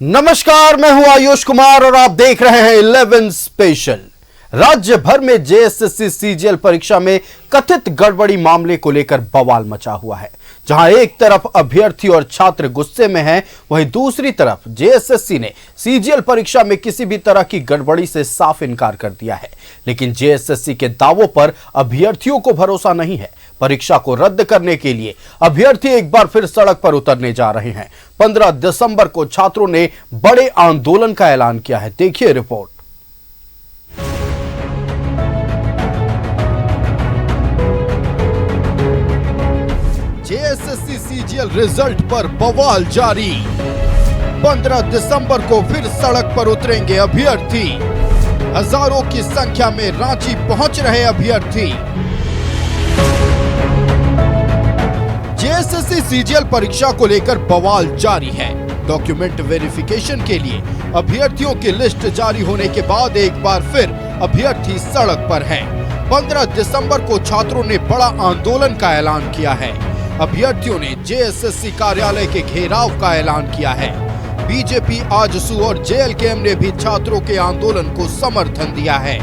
नमस्कार, मैं हूं आयुष कुमार और आप देख रहे हैं 11 स्पेशल। राज्य भर में जेएसएससी सीजीएल परीक्षा में कथित गड़बड़ी मामले को लेकर बवाल मचा हुआ है। जहां एक तरफ अभ्यर्थी और छात्र गुस्से में हैं, वहीं दूसरी तरफ जेएसएससी ने सीजीएल परीक्षा में किसी भी तरह की गड़बड़ी से साफ इनकार कर दिया है। लेकिन जेएसएससी के दावों पर अभ्यर्थियों को भरोसा नहीं है। परीक्षा को रद्द करने के लिए अभ्यर्थी एक बार फिर सड़क पर उतरने जा रहे हैं। 15 दिसंबर को छात्रों ने बड़े आंदोलन का ऐलान किया है। देखिए रिपोर्ट। जेएसएससी सीजीएल रिजल्ट पर बवाल जारी। 15 दिसंबर को फिर सड़क पर उतरेंगे अभ्यर्थी। हजारों की संख्या में रांची पहुंच रहे अभ्यर्थी। जेएसएससी सीजीएल परीक्षा को लेकर बवाल जारी है। डॉक्यूमेंट वेरिफिकेशन के लिए अभ्यर्थियों की लिस्ट जारी होने के बाद एक बार फिर अभ्यर्थी सड़क पर हैं। 15 दिसंबर को छात्रों ने बड़ा आंदोलन का ऐलान किया है। अभ्यर्थियों ने जेएसएससी कार्यालय के घेराव का ऐलान किया है। बीजेपी, आजसू और जेएलकेएम ने भी छात्रों के आंदोलन को समर्थन दिया है।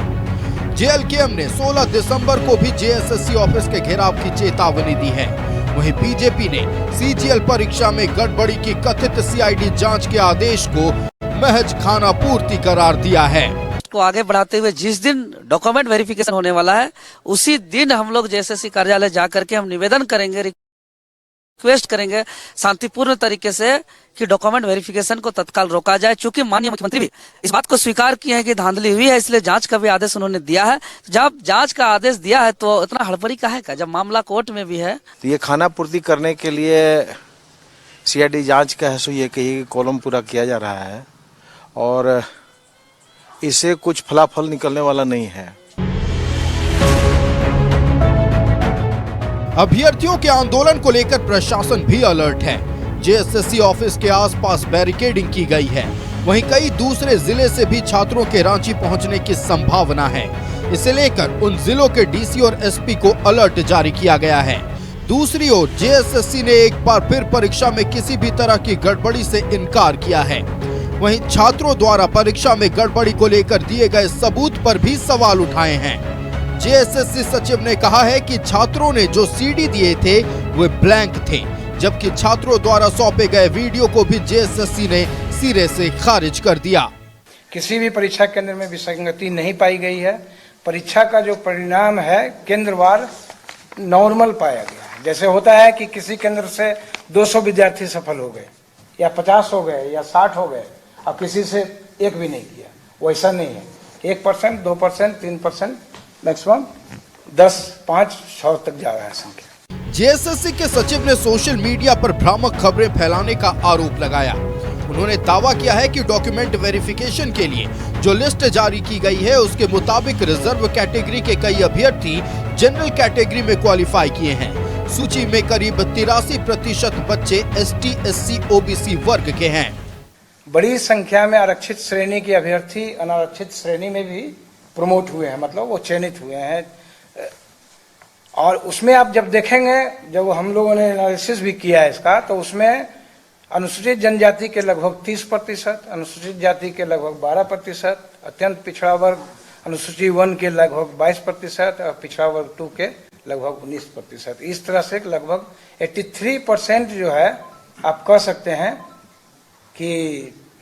जेएलकेएम ने 16 दिसंबर को भी जेएसएससी ऑफिस के घेराव की चेतावनी दी है। वहीं बीजेपी ने सीजीएल परीक्षा में गड़बड़ी की कथित सीआईडी जांच के आदेश को महज खानापूर्ति करार दिया है। को आगे बढ़ाते हुए जिस दिन डॉक्यूमेंट वेरिफिकेशन होने वाला है, उसी दिन हम लोग जेएसएससी कार्यालय जाकर के हम निवेदन करेंगे, रिक्वेस्ट करेंगे शांतिपूर्ण तरीके से कि डॉक्यूमेंट वेरिफिकेशन को तत्काल रोका जाए। चूंकि माननीय मुख्यमंत्री भी इस बात को स्वीकार किए हैं कि धांधली हुई है, इसलिए जांच का भी आदेश उन्होंने दिया है। जब जांच का आदेश दिया है तो इतना हड़बड़ी काहे का, जब मामला कोर्ट में भी है। तो ये खानापूर्ति करने के लिए सीआईडी जांच का है सो ये कहीं कॉलम पूरा किया जा रहा है और इससे कुछ फलाफल निकलने वाला नहीं है। अभ्यर्थियों के आंदोलन को लेकर प्रशासन भी अलर्ट है। जेएसएससी ऑफिस के आसपास बैरिकेडिंग की गई है। वहीं कई दूसरे जिले से भी छात्रों के रांची पहुंचने की संभावना है। इसे लेकर उन जिलों के डीसी और एसपी को अलर्ट जारी किया गया है। दूसरी ओर जेएसएससी ने एक बार फिर परीक्षा में किसी भी तरह की गड़बड़ी से इनकार किया है। वहीं छात्रों द्वारा परीक्षा में गड़बड़ी को लेकर दिए गए सबूत पर भी सवाल उठाए हैं। जेएसएससी सचिव ने कहा है कि छात्रों ने जो सीडी दिए थे वे ब्लैंक थे, जबकि छात्रों द्वारा सौंपे गए वीडियो को भी जेएसएससी ने सिरे से खारिज कर दिया। किसी भी परीक्षा केंद्र में विसंगति नहीं पाई गई है। परीक्षा का जो परिणाम है केंद्रवार नॉर्मल पाया गया है। जैसे होता है कि किसी केंद्र से 200 विद्यार्थी सफल हो गए या 50 हो गए या 60 हो गए, अब किसी से एक भी नहीं किया, वैसा नहीं है। 1%, 2%, 3%, मैक्सिमम 10, 5, 100 तक जा रहा है संख्या। जेएसएससी के सचिव ने सोशल मीडिया पर भ्रामक खबरें फैलाने का आरोप लगाया। उन्होंने दावा किया है कि डॉक्यूमेंट वेरिफिकेशन के लिए जो लिस्ट जारी की गई है उसके मुताबिक रिजर्व कैटेगरी के कई अभ्यर्थी जनरल कैटेगरी में क्वालिफाई किए हैं। सूची में करीब 83% बच्चे एसटी, एससी, ओबीसी वर्ग के हैं। बड़ी संख्या में आरक्षित श्रेणी के अभ्यर्थी अनारक्षित श्रेणी में भी प्रमोट हुए हैं, मतलब वो चयनित हुए हैं। और उसमें आप जब देखेंगे, जब हम लोगों ने एनालिसिस भी किया है इसका, तो उसमें अनुसूचित जनजाति के लगभग 30%, अनुसूचित जाति के लगभग 12%, अत्यंत पिछड़ा वर्ग अनुसूचित 1 के लगभग 22% और पिछड़ा वर्ग 2 के लगभग 19%। इस तरह से लगभग 83% जो है आप कह सकते हैं कि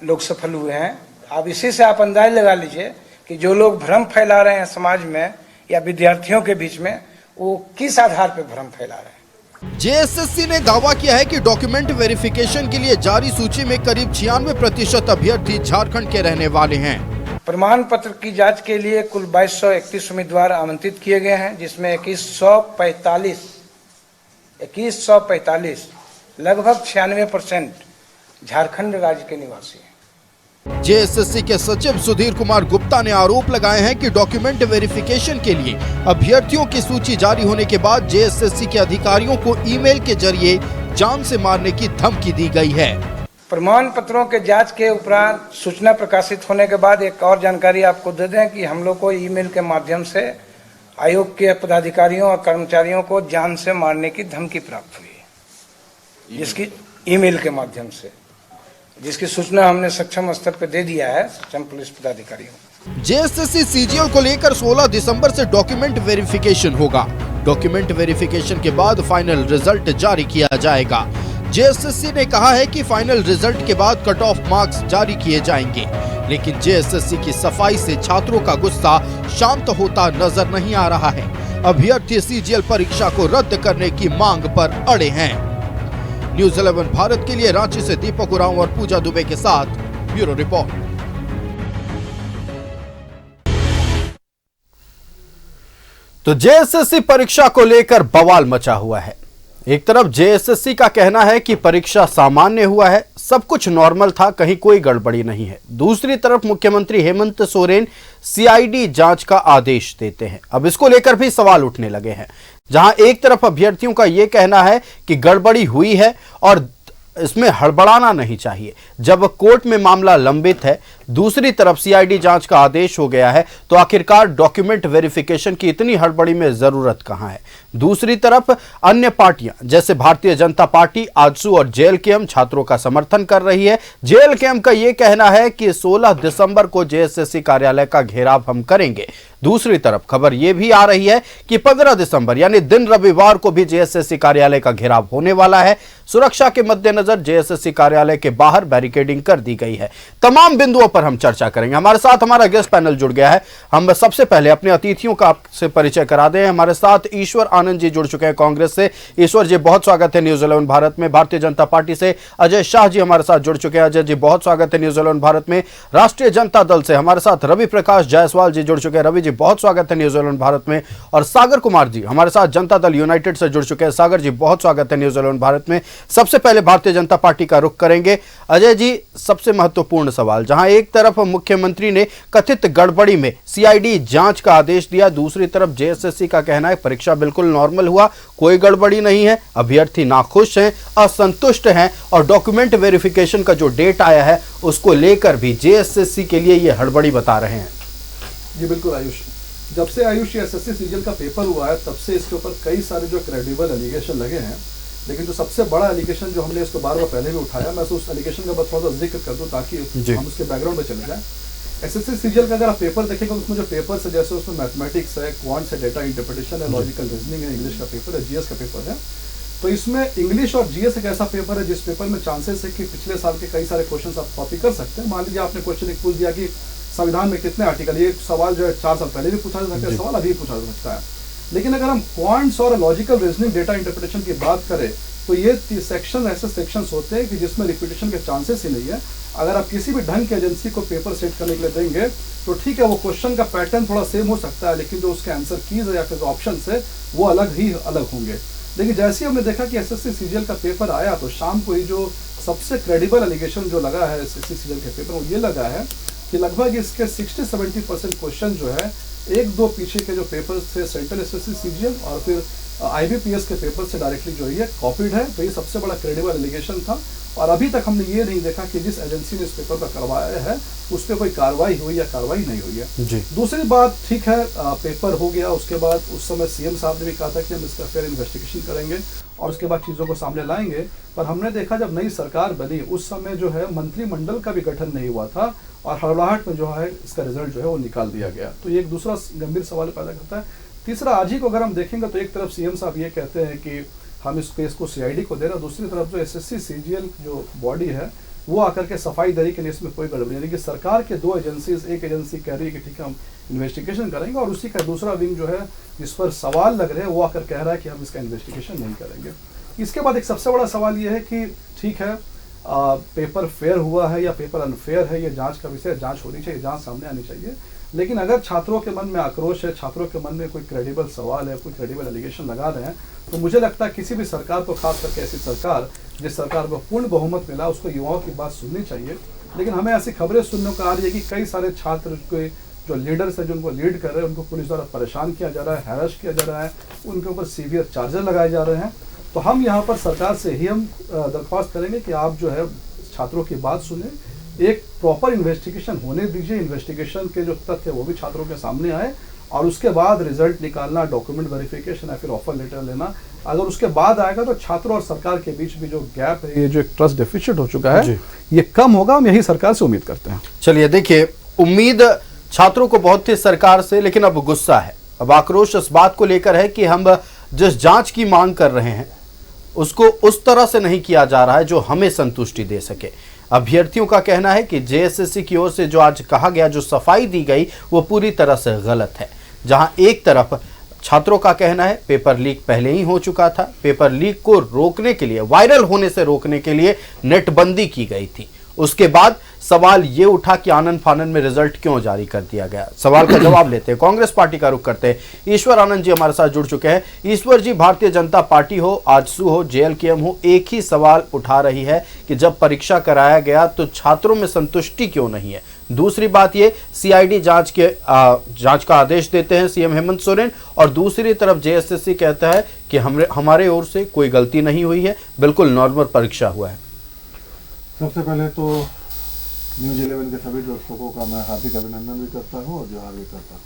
लोग सफल हुए हैं। अब इसी से आप अंदाज लगा लीजिए कि जो लोग भ्रम फैला रहे हैं समाज में या विद्यार्थियों के बीच में, वो किस आधार पर भ्रम फैला रहे हैं। जेएसएससी ने दावा किया है कि डॉक्यूमेंट वेरिफिकेशन के लिए जारी सूची में करीब 96% अभ्यर्थी झारखंड के रहने वाले हैं। प्रमाण पत्र की जांच के लिए कुल 2231 उम्मीदवार आमंत्रित किए गए हैं, जिसमें 2145 लगभग 96% झारखंड राज्य के निवासी हैं। जेएसएससी के सचिव सुधीर कुमार गुप्ता ने आरोप लगाए हैं कि डॉक्यूमेंट वेरिफिकेशन के लिए अभ्यर्थियों की सूची जारी होने के बाद जेएसएससी के अधिकारियों को ईमेल के जरिए जान से मारने की धमकी दी गई है। प्रमाण पत्रों के जांच के उपरांत सूचना प्रकाशित होने के बाद एक और जानकारी आपको दे दें कि हम लोग को ईमेल के माध्यम से आयोग के पदाधिकारियों और कर्मचारियों को जान से मारने की धमकी प्राप्त हुई, जिसकी ईमेल के माध्यम से जिसकी सूचना हमने सक्षम स्तर पर दे दिया है सक्षम पुलिस पदाधिकारियों को। जेएसएससी सीजीएल को लेकर 16 दिसंबर से डॉक्यूमेंट वेरिफिकेशन होगा। डॉक्यूमेंट वेरिफिकेशन के बाद फाइनल रिजल्ट जारी किया जाएगा। जेएसएससी ने कहा है कि फाइनल रिजल्ट के बाद कट ऑफ मार्क्स जारी किए जाएंगे, लेकिन जेएसएससी की सफाई से छात्रों का गुस्सा शांत होता नजर नहीं आ रहा है। अभ्यर्थी सीजीएल परीक्षा को रद्द करने की मांग पर अड़े हैं। न्यूज़ 11 भारत के लिए रांची से दीपक उरांव और पूजा दुबे के साथ ब्यूरो रिपोर्ट। तो जेएसएससी परीक्षा को लेकर बवाल मचा हुआ है। एक तरफ जेएसएससी का कहना है कि परीक्षा सामान्य हुआ है, सब कुछ नॉर्मल था, कहीं कोई गड़बड़ी नहीं है। दूसरी तरफ मुख्यमंत्री हेमंत सोरेन सीआईडी जांच का आदेश देते हैं। अब इसको लेकर भी सवाल उठने लगे हैं, जहां एक तरफ अभ्यर्थियों का यह कहना है कि गड़बड़ी हुई है और इसमें हड़बड़ाना नहीं चाहिए जब कोर्ट में मामला लंबित है। दूसरी तरफ सीआईडी जांच का आदेश हो गया है, तो आखिरकार डॉक्यूमेंट वेरिफिकेशन की इतनी हड़बड़ी में जरूरत कहां है। दूसरी तरफ अन्य पार्टियां जैसे भारतीय जनता पार्टी, आजसू और जेएलकेएम छात्रों का समर्थन कर रही है। जेएलकेएम का यह कहना है कि 16 दिसंबर को जेएसएससी कार्यालय का घेराव हम करेंगे। दूसरी तरफ खबर यह भी आ रही है कि 15 दिसंबर यानी दिन रविवार को भी जेएसएससी कार्यालय का घेराव होने वाला है। सुरक्षा के मद्देनजर जेएसएससी कार्यालय के बाहर बैरिकेडिंग कर दी गई है। तमाम बिंदुओं पर हम चर्चा करेंगे। हमारे साथ हमारा गेस्ट पैनल जुड़ गया है। हम सबसे पहले अपने अतिथियों का आपसे परिचय करा दें। हमारे साथ ईश्वर आनंद जी जुड़ चुके हैं कांग्रेस से। ईश्वर जी, बहुत स्वागत है न्यूज़ 11 भारत में। भारतीय जनता पार्टी से अजय शाह जी हमारे साथ जुड़ चुके हैं। अजय जी, बहुत स्वागत है न्यूज़ 11 भारत में। राष्ट्रीय जनता दल से हमारे साथ रवि प्रकाश जायसवाल जी जुड़ चुके हैं। रवि जी, बहुत स्वागत है न्यूज़ 11 भारत में। और सागर कुमार जी हमारे साथ जनता दल यूनाइटेड से जुड़ चुके हैं। सागर जी, बहुत स्वागत है न्यूज़ 11 भारत में। सबसे पहले भारतीय जनता पार्टी का रुख करेंगे। अजय जी, सबसे महत्वपूर्ण सवाल, जहां एक तरफ मुख्यमंत्री ने कथित गड़बड़ी में सीआईडी जांच का आदेश दिया, दूसरी तरफ जेएसएससी का कहना है परीक्षा बिल्कुल नॉर्मल हुआ, कोई गड़बड़ी नहीं है, अभ्यर्थी नाखुश हैं, असंतुष्ट हैं और डॉक्यूमेंट वेरिफिकेशन का जो डेट आया है उसको लेकर भी जेएसएससी के लिए यह हड़बड़ी बता रहे हैं। जी बिल्कुल आयुष, जब से आयुष एसएससी सीजीएल का पेपर हुआ है तब से इसके ऊपर कई सारे जो क्रेडिबल एलिगेशन लगे हैं, लेकिन जो सबसे बड़ा एलिगेशन जो हमने इसको बार बार पहले भी उठाया, मैं उस एलिगेशन का बस थोड़ा सा जिक्र कर दूं ताकि हम उसके बैकग्राउंड में चले जाएं। एसएससी सीजीएल का अगर आप पेपर देखेंगे तो उसमें जो पेपर है, जैसे उसमें मैथमेटिक्स है, क्वांट्स है, डेटा इंटरप्रिटेशन है, लॉजिकल रीजनिंग है, इंग्लिश का पेपर है, जीएस का पेपर है। तो इसमें इंग्लिश और जीएस एक ऐसा पेपर है जिस पेपर में चांसेस है कि पिछले साल के कई सारे क्वेश्चन आप कॉपी कर सकते हैं। मान लीजिए आपने क्वेश्चन एक पूछ दिया कि संविधान में कितने आर्टिकल, ये सवाल जो है 4 साल पहले भी पूछा जा सकता है, सवाल अभी पूछा जा सकता है। लेकिन अगर हम क्वांट्स और लॉजिकल रीजनिंग, डेटा इंटरप्रिटेशन की बात करें तो ये सेक्शन ऐसे सेक्शंस होते हैं कि जिसमें रिपीटेशन के चांसेस ही नहीं है। अगर आप किसी भी ढंग की एजेंसी को पेपर सेट करने के लिए देंगे तो ठीक है, वो क्वेश्चन का पैटर्न थोड़ा सेम हो सकता है, लेकिन जो उसके आंसर कीज है या फिर ऑप्शन है वो अलग होंगे। लेकिन जैसे ही हमने देखा कि एसएससी सीजीएल का पेपर आया तो शाम को ही जो सबसे क्रेडिबल एलिगेशन जो लगा है एसएससी सीजीएल के पेपर में, ये लगा है कि लगभग इसके 60-70% क्वेश्चन जो है एक दो पीछे के जो पेपर थे सेंट्रल एसएससी सीजीएल और फिर आईबीपीएस के पेपर से डायरेक्टली जो है कॉपीड है। तो ये सबसे बड़ा क्रेडिबल एलिगेशन था और अभी तक हमने ये नहीं देखा कि जिस एजेंसी ने इस पेपर पर करवाया है उस पर कोई कार्रवाई हुई या कार्रवाई नहीं हुई है जी। दूसरी बात, ठीक है पेपर हो गया, उसके बाद उस समय सीएम साहब ने भी कहा था कि हम इसका फिर इन्वेस्टिगेशन करेंगे और उसके बाद चीज़ों को सामने लाएंगे। पर हमने देखा जब नई सरकार बनी उस समय जो है मंत्रिमंडल का भी गठन नहीं हुआ था और हड़बड़ाहट में जो है इसका रिजल्ट जो है वो निकाल दिया गया। तो ये एक दूसरा गंभीर सवाल पैदा करता है। तीसरा, आज ही को अगर हम देखेंगे तो एक तरफ सीएम साहब ये कहते हैं कि हम इस केस को सीआईडी को दे रहे हैं, दूसरी तरफ जो एसएससी सीजीएल जो बॉडी है वो आकर के सफाई दे रही कि इसमें कोई गड़बड़ी नहीं। कि सरकार के दो एजेंसीज, एक एजेंसी कह रही है कि ठीक है हम इन्वेस्टिगेशन करेंगे और उसी का दूसरा विंग जो है जिस पर सवाल लग रहे हैं वो आकर कह रहा है कि हम इसका इन्वेस्टिगेशन नहीं करेंगे। इसके बाद एक सबसे बड़ा सवाल ये है कि ठीक है पेपर फेयर हुआ है या पेपर अनफेयर है, ये जांच का विषय, जांच होनी चाहिए, जांच सामने आनी चाहिए। लेकिन अगर छात्रों के मन में आक्रोश है, छात्रों के मन में कोई क्रेडिबल सवाल है, कोई क्रेडिबल एलिगेशन लगा रहे हैं, तो मुझे लगता है किसी भी सरकार को, खास करके ऐसी सरकार जिस सरकार को पूर्ण बहुमत मिला, उसको युवाओं की बात सुननी चाहिए। लेकिन हमें ऐसी खबरें सुनने को आ रही है कि कई सारे छात्र के जो लीडर्स हैं जो उनको लीड कर रहे हैं उनको पुलिस द्वारा परेशान किया जा रहा है, हैरेस किया जा रहा है, उनके ऊपर सीवियर चार्जर लगाए जा रहे हैं। तो हम यहाँ पर सरकार से ही हम दरख्वास्त करेंगे कि आप जो है छात्रों की बात सुने, एक प्रॉपर इन्वेस्टिगेशन होने दीजिए, इन्वेस्टिगेशन के जो तथ्य वो भी छात्रों के सामने आए और उसके बाद रिजल्ट निकालना, डॉक्यूमेंट वेरिफिकेशन या फिर ऑफर लेटर लेना, अगर उसके बाद आएगा तो छात्रों और सरकार के बीच में जो गैप है, ये जो एक ट्रस्ट डेफिसिट हो चुका है, ये कम होगा। हम यही सरकार से उम्मीद करते हैं। चलिए देखिए, उम्मीद छात्रों को बहुत थी सरकार से, लेकिन अब गुस्सा है, अब आक्रोश इस बात को लेकर है कि हम जिस जांच की मांग कर रहे हैं उसको उस तरह से नहीं किया जा रहा है जो हमें संतुष्टि दे सके। अभ्यर्थियों का कहना है कि जेएसएससी की ओर से जो आज कहा गया, जो सफाई दी गई, वो पूरी तरह से गलत है। जहां एक तरफ छात्रों का कहना है पेपर लीक पहले ही हो चुका था, पेपर लीक को रोकने के लिए, वायरल होने से रोकने के लिए नेटबंदी की गई थी। उसके बाद सवाल ये उठा कि आनन फानन में रिजल्ट क्यों जारी कर दिया गया। सवाल का जवाब लेते हैं, कांग्रेस पार्टी का रुख करते हैं। ईश्वर आनंद जी हमारे साथ जुड़ चुके हैं। ईश्वर जी, भारतीय जनता पार्टी हो, आजसू हो, जेएलकेएम हो, एक ही सवाल उठा रही है कि जब परीक्षा कराया गया तो छात्रों में संतुष्टि क्यों नहीं है। दूसरी बात ये, सीआईडी जांच का आदेश देते हैं सीएम हेमंत सोरेन, और दूसरी तरफ जेएसएससी कहता है कि हमारे ओर से कोई गलती नहीं हुई है, बिल्कुल नॉर्मल परीक्षा हुआ है। सबसे पहले तो न्यूज़ 11 के सभी दर्शकों का मैं हार्दिक अभिनंदन भी करता हूँ और जोहार भी करता हूँ।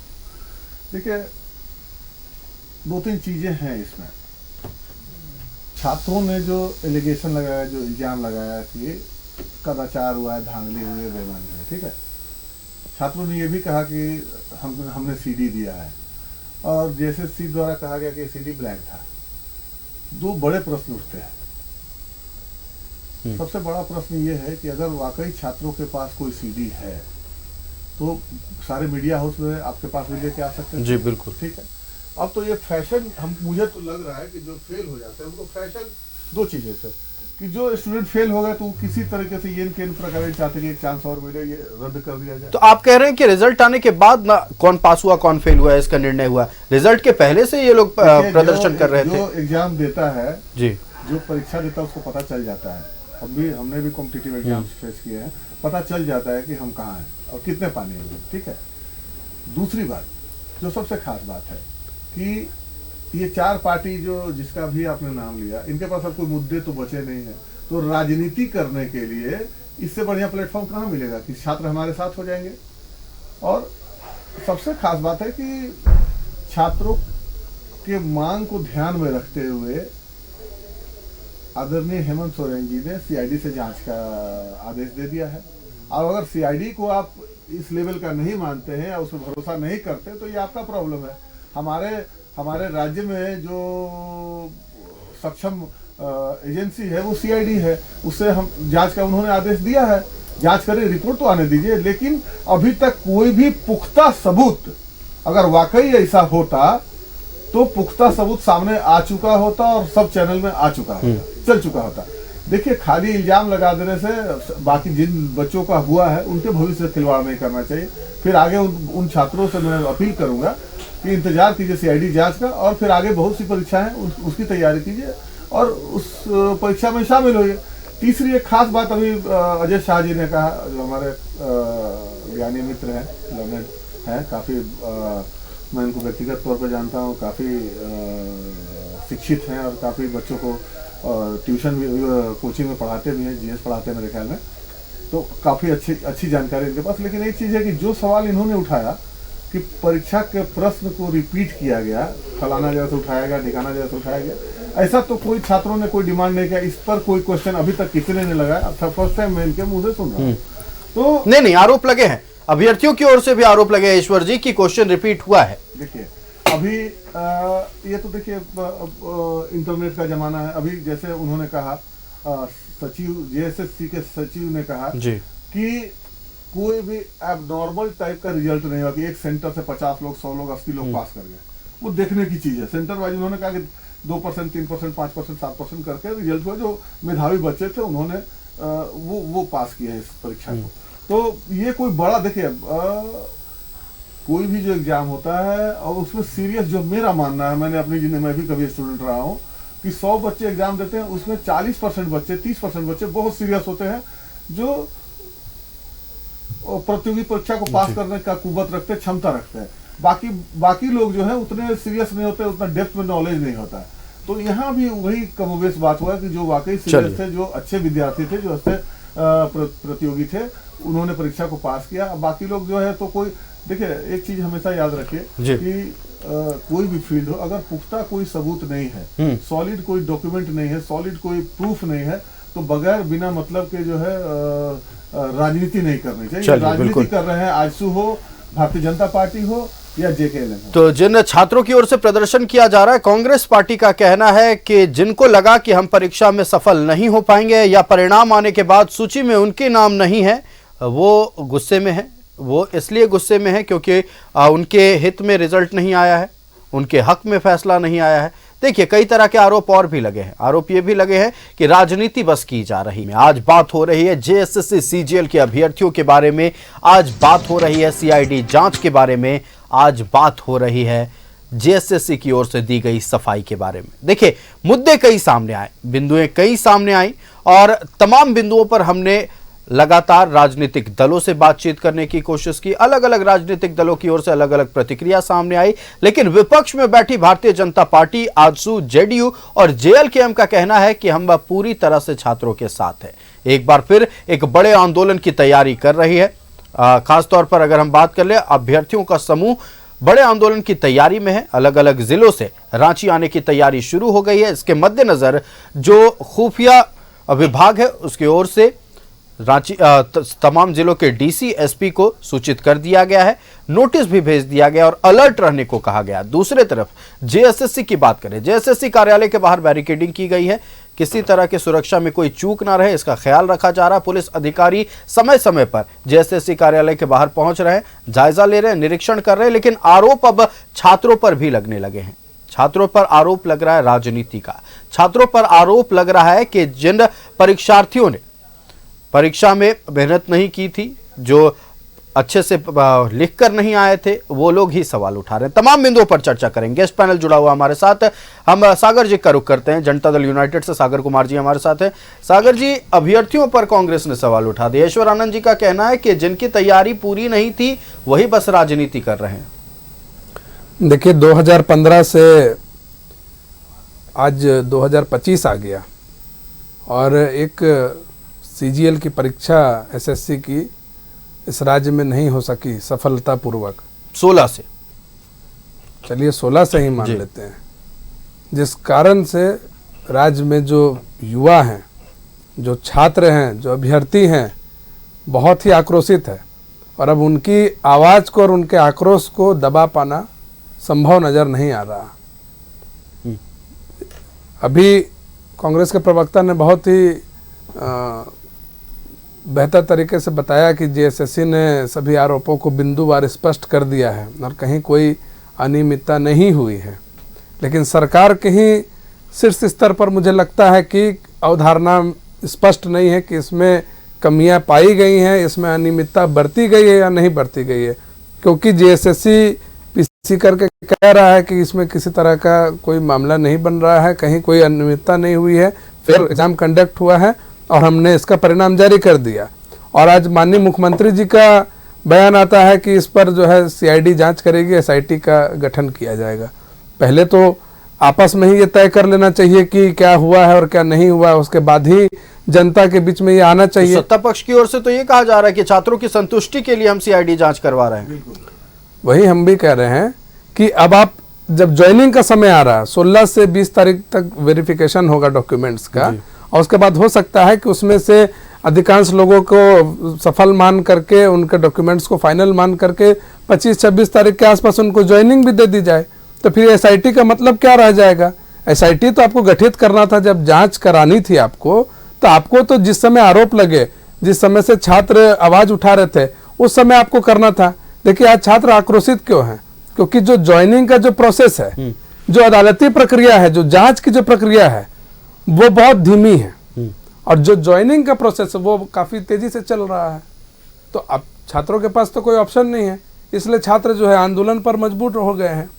देखिए, 2-3 चीजें हैं इसमें। छात्रों ने जो एलिगेशन लगाया, जो इल्जाम लगाया कि कदाचार हुआ है, धांधली हुई है, बेईमानी हुई है, ठीक है। छात्रों ने ये भी कहा कि हमने सीडी दिया है, और जेएसएससी द्वारा कहा गया कि सीडी ब्लैंक था। 2 बड़े प्रश्न उठते हैं। सबसे बड़ा प्रश्न ये है कि अगर वाकई छात्रों के पास कोई सीडी है तो सारे मीडिया हाउस में आपके पास भी लेके आ सकते हैं। जी बिल्कुल, ठीक है। अब तो ये फैशन, मुझे तो लग रहा है कि जो फेल हो जाते हैं उनको फैशन 2 चीजें से, कि जो स्टूडेंट फेल हो गया तो किसी तरीके से ये प्रकार चाहते कि एक चांस और मिले, ये रद्द कर दिया जाए। तो आप कह रहे हैं कि रिजल्ट आने के बाद ना कौन पास हुआ कौन फेल हुआ इसका निर्णय हुआ, रिजल्ट के पहले से ये लोग प्रदर्शन कर रहे थे। जो एग्जाम देता है जी, जो परीक्षा देता है उसको पता चल जाता है। हमने भी कॉम्पिटिटिव एग्जाम फेस किए हैं, पता चल जाता है कि हम कहाँ हैं और कितने पानी में, ठीक है। दूसरी बात, जो सबसे खास बात है कि ये 4 पार्टी जो जिसका भी आपने नाम लिया, इनके पास अब कोई मुद्दे तो बचे नहीं है। तो राजनीति करने के लिए इससे बढ़िया प्लेटफॉर्म कहाँ मिलेगा कि छात्र हमारे साथ हो जाएंगे। और सबसे खास बात है कि छात्रों के मांग को ध्यान में रखते हुए आदरणीय हेमंत सोरेन जी ने सीआईडी से जांच का आदेश दे दिया है। और अगर सीआईडी को आप इस लेवल का नहीं मानते हैं या उसमें भरोसा नहीं करते तो ये आपका प्रॉब्लम है। हमारे राज्य में जो सक्षम एजेंसी है वो सीआईडी है, उससे हम जांच का उन्होंने आदेश दिया है, जांच करें, रिपोर्ट तो आने दीजिए। लेकिन अभी तक कोई भी पुख्ता सबूत, अगर वाकई ऐसा होता तो पुख्ता सबूत सामने आ चुका होता और सब चैनल में आ चुका होता, चल चुका होता। देखिए, खाली इल्जाम लगा देने से बाकी जिन बच्चों का हुआ है उनके भविष्य से खिलवाड़ नहीं करना चाहिए। फिर आगे उन छात्रों से मैं अपील करूंगा कि इंतजार कीजिए सीआईडी जांच का, और फिर आगे बहुत सी परीक्षाएं उसकी तैयारी कीजिए और उस परीक्षा में शामिल होइए। तीसरी एक खास बात अभी अजय शाह जी ने कहा, जो हमारे ज्ञानी मित्र हैं, लर्नेड हैं, काफ़ी मैं इनको व्यक्तिगत तौर पर जानता हूँ, काफ़ी शिक्षित हैं और काफ़ी बच्चों को ट्यूशन भी, कोचिंग में पढ़ाते भी हैं, जीएस पढ़ाते हैं मेरे ख्याल में, तो काफ़ी अच्छी जानकारी इनके पास। लेकिन एक चीज़ है कि जो सवाल इन्होंने उठाया कि परीक्षा के प्रश्न को रिपीट किया गया, फलाना जैसे उठाया गया, ठिकाना जैसे उठाया गया, ऐसा तो कोई छात्रों ने कोई डिमांड नहीं किया। इस पर कोई क्वेश्चन अभी तक कितने ने लगाया, फर्स्ट टाइम मैं इनके मुंह से सुन रहा हूँ। तो नहीं, आरोप लगे हैं, अभ्यर्थियों की ओर से भी आरोप लगे ईश्वर जी की क्वेश्चन रिपीट हुआ है। देखिए, अभी ये तो देखिए इंटरनेट का जमाना है। अभी जैसे उन्होंने कहा, सचिव जेएसएससी के सचिव ने कहा जी कि कोई भी एबनॉर्मल टाइप का रिजल्ट नहीं हुआ कि एक सेंटर से 50 लोग, 100 लोग, 80 लोग पास कर गए। वो देखने की चीज है। सेंटर वाइज उन्होंने कहा कि 2%, 3%, 5%, 7% करके रिजल्ट हुआ। जो मेधावी बच्चे थे उन्होंने वो पास किया है इस परीक्षा को। तो ये कोई बड़ा, देखिए कोई भी जो एग्जाम होता है और उसमें सीरियस, जो मेरा मानना है, मैंने अपनी जिंदगी में भी कभी स्टूडेंट रहा हूँ, कि 100 बच्चे एग्जाम देते हैं, उसमें 40% बच्चे, 30% बच्चे बहुत सीरियस होते हैं, जो प्रतियोगी परीक्षा को पास करने का कुव्वत रखते हैं, क्षमता रखते हैं। बाकी लोग जो है उतने सीरियस नहीं होते, उतना डेप्थ में नॉलेज नहीं होता है। तो यहाँ भी वही कमोबेश बात हुआ कि जो वाकई सीरियस थे, जो अच्छे विद्यार्थी थे, जो अच्छे प्रतियोगी थे, उन्होंने परीक्षा को पास किया। बाकी लोग जो है तो कोई देखिए एक चीज हमेशा याद रखिए जी। कि कोई भी फील्ड हो, अगर पुख्ता कोई सबूत नहीं है, सॉलिड कोई डॉक्यूमेंट नहीं है, सॉलिड कोई प्रूफ नहीं है, तो बगैर बिना मतलब के जो है राजनीति नहीं करनी चाहिए। चलिए, राजनीति बिल्कुल। कर रहे हैं, आजसू हो, भारतीय जनता पार्टी हो या जेकेएलएम हो। तो जिन छात्रों की ओर से प्रदर्शन किया जा रहा है, कांग्रेस पार्टी का कहना है कि जिनको लगा कि हम परीक्षा में सफल नहीं हो पाएंगे या परिणाम आने के बाद सूची में उनके नाम नहीं है, वो गुस्से में है। वो इसलिए गुस्से में है क्योंकि उनके हित में रिजल्ट नहीं आया है, उनके हक में फैसला नहीं आया है। देखिए कई तरह के आरोप और भी लगे हैं। आरोप ये भी लगे हैं कि राजनीति बस की जा रही है। आज बात हो रही है जेएसएससी सीजीएल के अभ्यर्थियों के बारे में, आज बात हो रही है सीआईडी जांच के बारे में, आज बात हो रही है जेएसएससी की ओर से दी गई सफाई के बारे में। देखिए मुद्दे कई सामने आए, बिंदुएं कई सामने आई और तमाम बिंदुओं पर हमने लगातार राजनीतिक दलों से बातचीत करने की कोशिश की। अलग अलग राजनीतिक दलों की ओर से अलग अलग प्रतिक्रिया सामने आई, लेकिन विपक्ष में बैठी भारतीय जनता पार्टी, आजसू, जेडीयू और जेएलकेएम का कहना है कि हम पूरी तरह से छात्रों के साथ हैं। एक बार फिर एक बड़े आंदोलन की तैयारी कर रही है। खासतौर पर अगर हम बात कर ले, अभ्यर्थियों का समूह बड़े आंदोलन की तैयारी में है। अलग अलग जिलों से रांची आने की तैयारी शुरू हो गई है। इसके मद्देनजर जो खुफिया विभाग है उसकी ओर से रांची तमाम जिलों के डीसी, एसपी को सूचित कर दिया गया है, नोटिस भी भेज दिया गया और अलर्ट रहने को कहा गया। दूसरी तरफ जेएसएससी की बात करें, जेएसएससी कार्यालय के बाहर बैरिकेडिंग की गई है। किसी तरह की सुरक्षा में कोई चूक ना रहे, इसका ख्याल रखा जा रहा है। पुलिस अधिकारी समय समय पर जेएसएससी कार्यालय के बाहर पहुंच रहे हैं, जायजा ले रहे हैं, निरीक्षण कर रहे हैं। लेकिन आरोप अब छात्रों पर भी लगने लगे हैं। छात्रों पर आरोप लग रहा है राजनीति का। छात्रों पर आरोप लग रहा है कि जिन परीक्षार्थियों ने परीक्षा में मेहनत नहीं की थी, जो अच्छे से लिख कर नहीं आए थे, वो लोग ही सवाल उठा रहे हैं। तमाम बिंदुओं पर चर्चा करेंगे। गेस्ट पैनल जुड़ा हुआ हमारे साथ। हम सागर जी का रुख करते हैं। जनता दल यूनाइटेड से सागर कुमार जी हमारे साथ हैं। सागर जी, अभ्यर्थियों पर कांग्रेस ने सवाल उठा दिया। ईश्वर आनंद जी का कहना है कि जिनकी तैयारी पूरी नहीं थी वही बस राजनीति कर रहे हैं। देखिए 2015 से आज 2025 आ गया और एक सीजीएल की परीक्षा एसएससी की इस राज्य में नहीं हो सकी सफलतापूर्वक। 16 से, चलिए 16 से ही मान लेते हैं, जिस कारण से राज्य में जो युवा हैं, जो छात्र हैं, जो अभ्यर्थी हैं, बहुत ही आक्रोशित है और अब उनकी आवाज़ को और उनके आक्रोश को दबा पाना संभव नज़र नहीं आ रहा। अभी कांग्रेस के प्रवक्ता ने बहुत ही बेहतर तरीके से बताया कि जेएसएससी ने सभी आरोपों को बिंदुवार स्पष्ट कर दिया है और कहीं कोई अनियमितता नहीं हुई है। लेकिन सरकार के ही शीर्ष स्तर पर मुझे लगता है कि अवधारणा स्पष्ट नहीं है कि इसमें कमियां पाई गई हैं, इसमें अनियमितता बरती गई है या नहीं बरती गई है। क्योंकि जेएसएससी पीसी करके कह रहा है कि इसमें किसी तरह का कोई मामला नहीं बन रहा है, कहीं कोई अनियमितता नहीं हुई है, फेयर एग्जाम कंडक्ट हुआ है और हमने इसका परिणाम जारी कर दिया। और आज माननीय मुख्यमंत्री जी का बयान आता है कि इस पर जो है सीआईडी जांच करेगी, एसआईटी का गठन किया जाएगा। पहले तो आपस में ही ये तय कर लेना चाहिए कि क्या हुआ है और क्या नहीं हुआ है, उसके बाद ही जनता के बीच में ये आना चाहिए। तो सत्ता पक्ष की ओर से तो ये कहा जा रहा है कि छात्रों की संतुष्टि के लिए हम सीआईडी जांच करवा रहे हैं। वही हम भी कह रहे हैं कि अब आप जब ज्वाइनिंग का समय आ रहा है, 16 से 20 तारीख तक वेरिफिकेशन होगा डॉक्यूमेंट्स का, और उसके बाद हो सकता है कि उसमें से अधिकांश लोगों को सफल मान करके, उनके डॉक्यूमेंट्स को फाइनल मान करके 25-26 तारीख के आसपास उनको ज्वाइनिंग भी दे दी जाए। तो फिर एसआईटी का मतलब क्या रह जाएगा? एसआईटी तो आपको गठित करना था, जब जांच करानी थी आपको, तो आपको तो जिस समय आरोप लगे, जिस समय से छात्र आवाज उठा रहे थे, उस समय आपको करना था। देखिए आज छात्र आक्रोशित क्यों हैं? क्योंकि जो ज्वाइनिंग का जो प्रोसेस है, जो अदालती प्रक्रिया है, जो जांच की जो प्रक्रिया है, वो बहुत धीमी है और जो ज्वाइनिंग का प्रोसेस है वो काफी तेजी से चल रहा है। तो अब छात्रों के पास तो कोई ऑप्शन नहीं है, इसलिए छात्र जो है आंदोलन पर मजबूर हो गए हैं।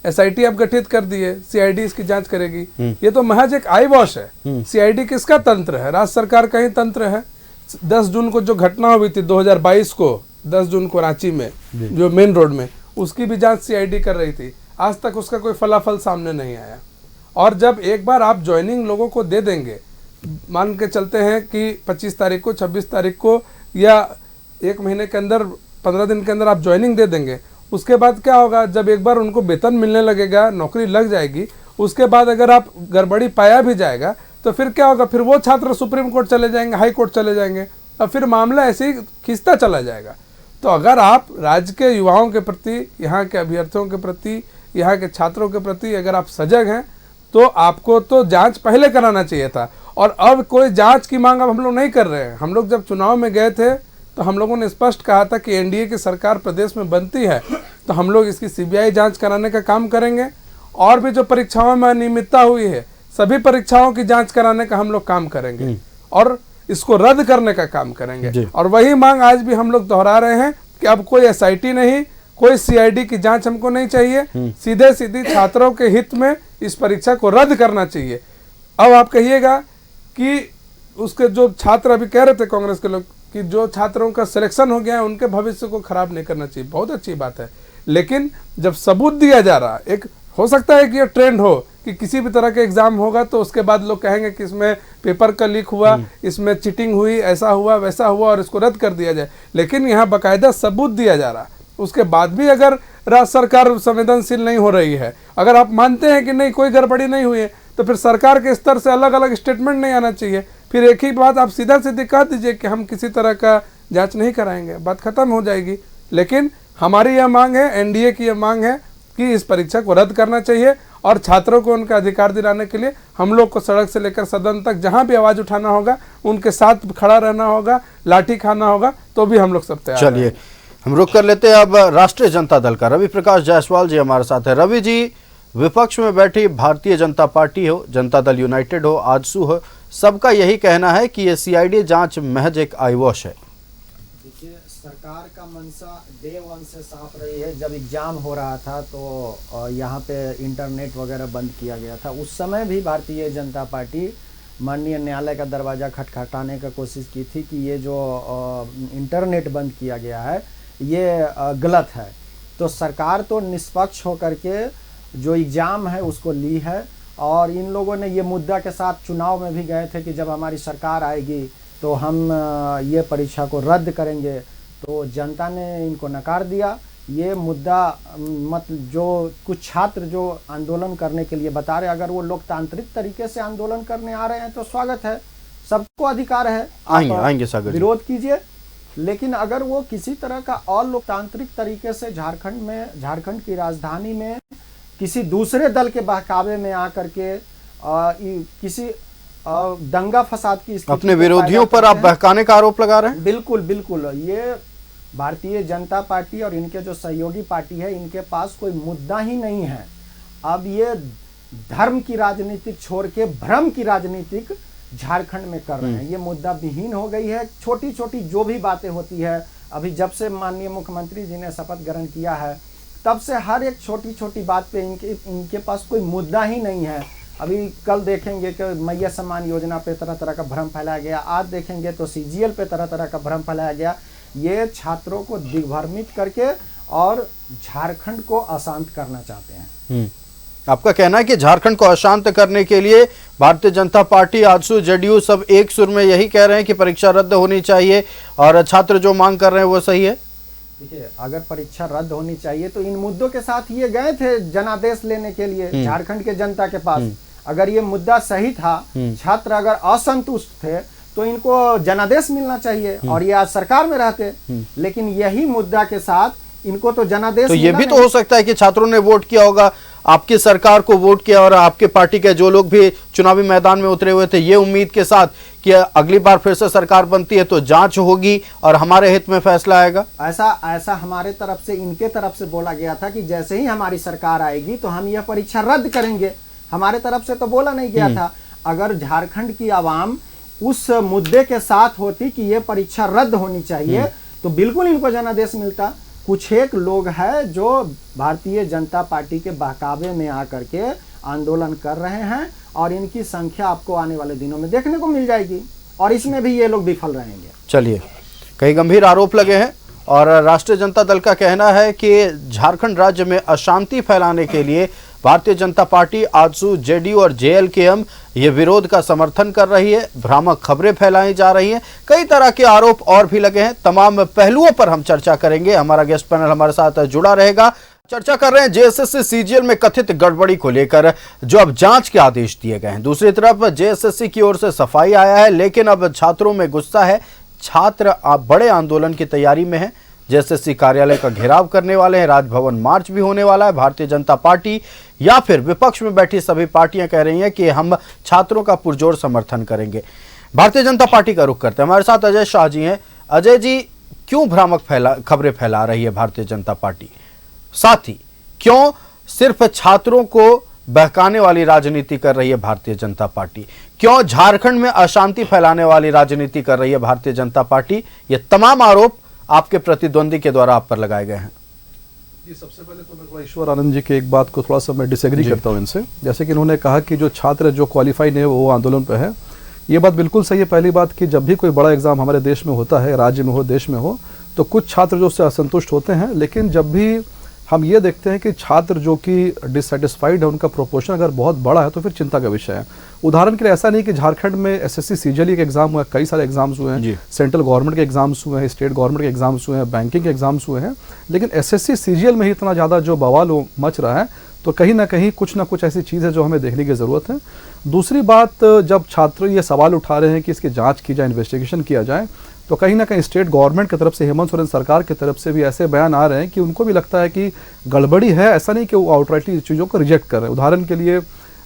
एसआईटी अब गठित कर दिए, सीआईडी इसकी जांच करेगी। ये तो महज एक आई वॉश है। सीआईडी किसका तंत्र है? राज्य सरकार का ही तंत्र है। 10 जून को जो घटना हुई थी 2022 को, 10 जून को रांची में जो मेन रोड में, उसकी भी जांच सीआईडी कर रही थी। आज तक उसका कोई फलाफल सामने नहीं आया। और जब एक बार आप ज्वाइनिंग लोगों को दे देंगे, मान के चलते हैं कि 25 तारीख को, 26 तारीख को या एक महीने के अंदर 15 दिन के अंदर आप ज्वाइनिंग दे देंगे, उसके बाद क्या होगा, जब एक बार उनको वेतन मिलने लगेगा, नौकरी लग जाएगी, उसके बाद अगर आप गड़बड़ी पाया भी जाएगा तो फिर क्या होगा, फिर वो छात्र सुप्रीम कोर्ट चले जाएंगे, हाई कोर्ट चले जाएंगे, और फिर मामला ऐसे ही खिंचता चला जाएगा। तो अगर आप राज्य के युवाओं के प्रति, यहाँ के अभ्यर्थियों के प्रति, यहाँ के छात्रों के प्रति अगर आप सजग हैं तो आपको तो जांच पहले कराना चाहिए था। और अब कोई जांच की मांग अब हम लोग नहीं कर रहे हैं। हम लोग जब चुनाव में गए थे तो हम लोगों ने स्पष्ट कहा था कि एनडीए की सरकार प्रदेश में बनती है तो हम लोग इसकी सीबीआई जांच कराने का काम करेंगे, और भी जो परीक्षाओं में अनियमितता हुई है सभी परीक्षाओं की जांच कराने का हम लोग काम करेंगे और इसको रद्द करने का काम करेंगे। और वही मांग आज भी हम लोग दोहरा रहे हैं कि अब कोई एसआईटी नहीं, कोई सीआईडी की जांच हमको नहीं चाहिए, सीधे सीधी छात्रों के हित में इस परीक्षा को रद्द करना चाहिए। अब आप कहिएगा कि उसके जो छात्र अभी कह रहे थे कांग्रेस के लोग कि जो छात्रों का सिलेक्शन हो गया है उनके भविष्य को खराब नहीं करना चाहिए, बहुत अच्छी बात है, लेकिन जब सबूत दिया जा रहा, एक हो सकता है कि ये ट्रेंड हो कि किसी भी तरह का एग्जाम होगा तो उसके बाद लोग कहेंगे कि इसमें पेपर का लीक हुआ, इसमें चीटिंग हुई, ऐसा हुआ वैसा हुआ और इसको रद्द कर दिया जाए, लेकिन यहाँ बाकायदा सबूत दिया जा रहा, उसके बाद भी अगर राज्य सरकार संवेदनशील नहीं हो रही है, अगर आप मानते हैं कि नहीं कोई गड़बड़ी नहीं हुई है, तो फिर सरकार के स्तर से अलग अलग स्टेटमेंट नहीं आना चाहिए। फिर एक ही बात आप सीधा सीधी कह दीजिए कि हम किसी तरह का जांच नहीं कराएंगे, बात खत्म हो जाएगी। लेकिन हमारी यह मांग है, एनडीए की यह मांग है कि इस परीक्षा को रद्द करना चाहिए और छात्रों को उनका अधिकार दिलाने के लिए हम लोग को सड़क से लेकर सदन तक जहां भी आवाज उठाना होगा, उनके साथ खड़ा रहना होगा, लाठी खाना होगा, तो भी हम लोग सब तैयार। चलिए हम रुक कर लेते हैं अब राष्ट्रीय जनता दल का। रवि प्रकाश जायसवाल जी हमारे साथ है। रवि जी, विपक्ष में बैठी भारतीय जनता पार्टी हो, जनता दल यूनाइटेड हो, आजसू हो, सबका यही कहना है कि ये सीआईडी जांच महज एक आईवॉश है। देखिए, सरकार का मंशा डे वन से साफ रही है। जब एग्जाम हो रहा था तो यहाँ पे इंटरनेट वगैरह बंद किया गया था, उस समय भी भारतीय जनता पार्टी माननीय न्यायालय का दरवाज़ा खटखटाने का कोशिश की थी कि ये जो इंटरनेट बंद किया गया है ये गलत है। तो सरकार तो निष्पक्ष होकर के जो एग्ज़ाम है उसको ली है, और इन लोगों ने ये मुद्दा के साथ चुनाव में भी गए थे कि जब हमारी सरकार आएगी तो हम ये परीक्षा को रद्द करेंगे, तो जनता ने इनको नकार दिया। ये मुद्दा जो कुछ छात्र जो आंदोलन करने के लिए बता रहे, अगर वो लोकतांत्रिक तरीके से आंदोलन करने आ रहे हैं तो स्वागत है, सबको अधिकार है, आएंगे सागर, विरोध कीजिए। लेकिन अगर वो किसी तरह का और लोकतांत्रिक तरीके से झारखंड की राजधानी में किसी दूसरे दल के बहकावे में आकर के किसी दंगा फसाद की स्थिति, अपने विरोधियों पर आप बहकाने का आरोप लगा रहे हैं। बिल्कुल बिल्कुल, ये भारतीय जनता पार्टी और इनके जो सहयोगी पार्टी है, इनके पास कोई मुद्दा ही नहीं है। अब ये धर्म की राजनीति छोड़ के भ्रम की राजनीति झारखंड में कर रहे हैं। ये मुद्दा विहीन हो गई है। छोटी छोटी जो भी बातें होती है, अभी जब से माननीय मुख्यमंत्री जी ने शपथ ग्रहण किया है तब से हर एक छोटी छोटी बात पे इनके पास कोई मुद्दा ही नहीं है। अभी कल देखेंगे कि मैया सम्मान योजना पे तरह तरह का भ्रम फैलाया गया, आज देखेंगे तो सीजीएल पे तरह तरह का भ्रम फैलाया गया। ये छात्रों को दिग्भ्रमित करके और झारखंड को अशांत करना चाहते हैं। आपका कहना है कि झारखंड को अशांत करने के लिए भारतीय जनता पार्टी, आजसू, जेडीयू सब एक सुर में यही कह रहे हैं कि परीक्षा रद्द होनी चाहिए और छात्र जो मांग कर रहे हैं वो सही है। देखिए, अगर परीक्षा रद्द होनी चाहिए तो इन मुद्दों के साथ ये गए थे जनादेश लेने के लिए झारखंड के जनता के पास। अगर ये मुद्दा सही था, छात्र अगर असंतुष्ट थे तो इनको जनादेश मिलना चाहिए और ये आज सरकार में रहते। लेकिन यही मुद्दा के साथ इनको तो जनादेश, तो ये भी तो हो सकता है कि छात्रों ने वोट किया होगा, आपकी सरकार को वोट किया और आपके पार्टी के जो लोग भी चुनावी मैदान में उतरे हुए थे, ये उम्मीद के साथ कि अगली बार फिर से सरकार बनती है तो जांच होगी और हमारे हित में फैसला आएगा। ऐसा हमारे तरफ से, इनके तरफ से बोला गया था कि जैसे ही हमारी सरकार आएगी तो हम यह परीक्षा रद्द करेंगे। हमारे तरफ से तो बोला नहीं गया था। अगर झारखंड की आवाम उस मुद्दे के साथ होती कि ये परीक्षा रद्द होनी चाहिए तो बिल्कुल इनको जनादेश मिलता। कुछ एक लोग हैं जो भारतीय जनता पार्टी के बहकावे में आकर के आंदोलन कर रहे हैं और इनकी संख्या आपको आने वाले दिनों में देखने को मिल जाएगी और इसमें भी ये लोग विफल रहेंगे। चलिए, कई गंभीर आरोप लगे हैं और राष्ट्रीय जनता दल का कहना है कि झारखंड राज्य में अशांति फैलाने के लिए भारतीय जनता पार्टी, आजसू, जेडीयू और जेएलकेएम ये विरोध का समर्थन कर रही है। भ्रामक खबरें फैलाई जा रही हैं, कई तरह के आरोप और भी लगे हैं। तमाम पहलुओं पर हम चर्चा करेंगे। हमारा गेस्ट पैनल हमारे साथ जुड़ा रहेगा। चर्चा कर रहे हैं जेएसएससी सीजीएल में कथित गड़बड़ी को लेकर, जो अब जांच के आदेश दिए गए हैं। दूसरी तरफ जेएसएससी की ओर से सफाई आया है, लेकिन अब छात्रों में गुस्सा है। छात्र बड़े आंदोलन की तैयारी में हैं। जेएसएससी कार्यालय का घेराव करने वाले हैं। राजभवन मार्च भी होने वाला है। भारतीय जनता पार्टी या फिर विपक्ष में बैठी सभी पार्टियां कह रही हैं कि हम छात्रों का पुरजोर समर्थन करेंगे। भारतीय जनता पार्टी का रुख करते हैं। हमारे साथ अजय शाह जी हैं। अजय जी, क्यों भ्रामक खबरें फैला रही है भारतीय जनता पार्टी? साथ ही क्यों सिर्फ छात्रों को बहकाने वाली राजनीति कर रही है भारतीय जनता पार्टी? क्यों झारखंड में अशांति फैलाने वाली राजनीति कर रही है भारतीय जनता पार्टी? ये तमाम आरोप आपके प्रतिद्वंदी के द्वारा आप पर लगाए गए हैं। जी, सबसे पहले तो मैं ईश्वर आनंद जी की एक बात को थोड़ा सा मैं डिसएग्री करता हूं इनसे। जैसे कि इन्होंने कहा कि जो छात्र जो क्वालिफाई नहीं है वो आंदोलन पे है, ये बात बिल्कुल सही है। पहली बात कि जब भी कोई बड़ा एग्जाम हमारे देश में होता है, राज्य में हो, देश में हो, तो कुछ छात्र जो उससे असंतुष्ट होते हैं। लेकिन जब भी हम ये देखते हैं कि छात्र जो कि डिससेटिस्फाइड है, उनका प्रोपोर्शन अगर बहुत बड़ा है तो फिर चिंता का विषय है। उदाहरण के लिए ऐसा नहीं कि झारखंड में एसएससी सीजीएल के एग्जाम हुआ, कई सारे एग्जाम्स हुए हैं, सेंट्रल गवर्नमेंट के एग्जाम्स हुए हैं, स्टेट गवर्नमेंट के एग्जाम्स हुए हैं, बैंकिंग के एग्जाम्स हुए हैं, लेकिन एसएससी सीजीएल में ही इतना ज़्यादा जो बवाल मच रहा है, तो कहीं ना कहीं कुछ ना कुछ ऐसी चीज़ है जो हमें देखने की ज़रूरत है। दूसरी बात, जब छात्र ये सवाल उठा रहे हैं कि इसकी जाँच की जाए, इन्वेस्टिगेशन किया जाए, तो कहीं ना कहीं स्टेट गवर्नमेंट की तरफ से, हेमंत सोरेन सरकार की तरफ से भी ऐसे बयान आ रहे हैं कि उनको भी लगता है कि गड़बड़ी है। ऐसा नहीं कि वो आउटराइटली चीज़ों को रिजेक्ट कर रहे हैं। उदाहरण के लिए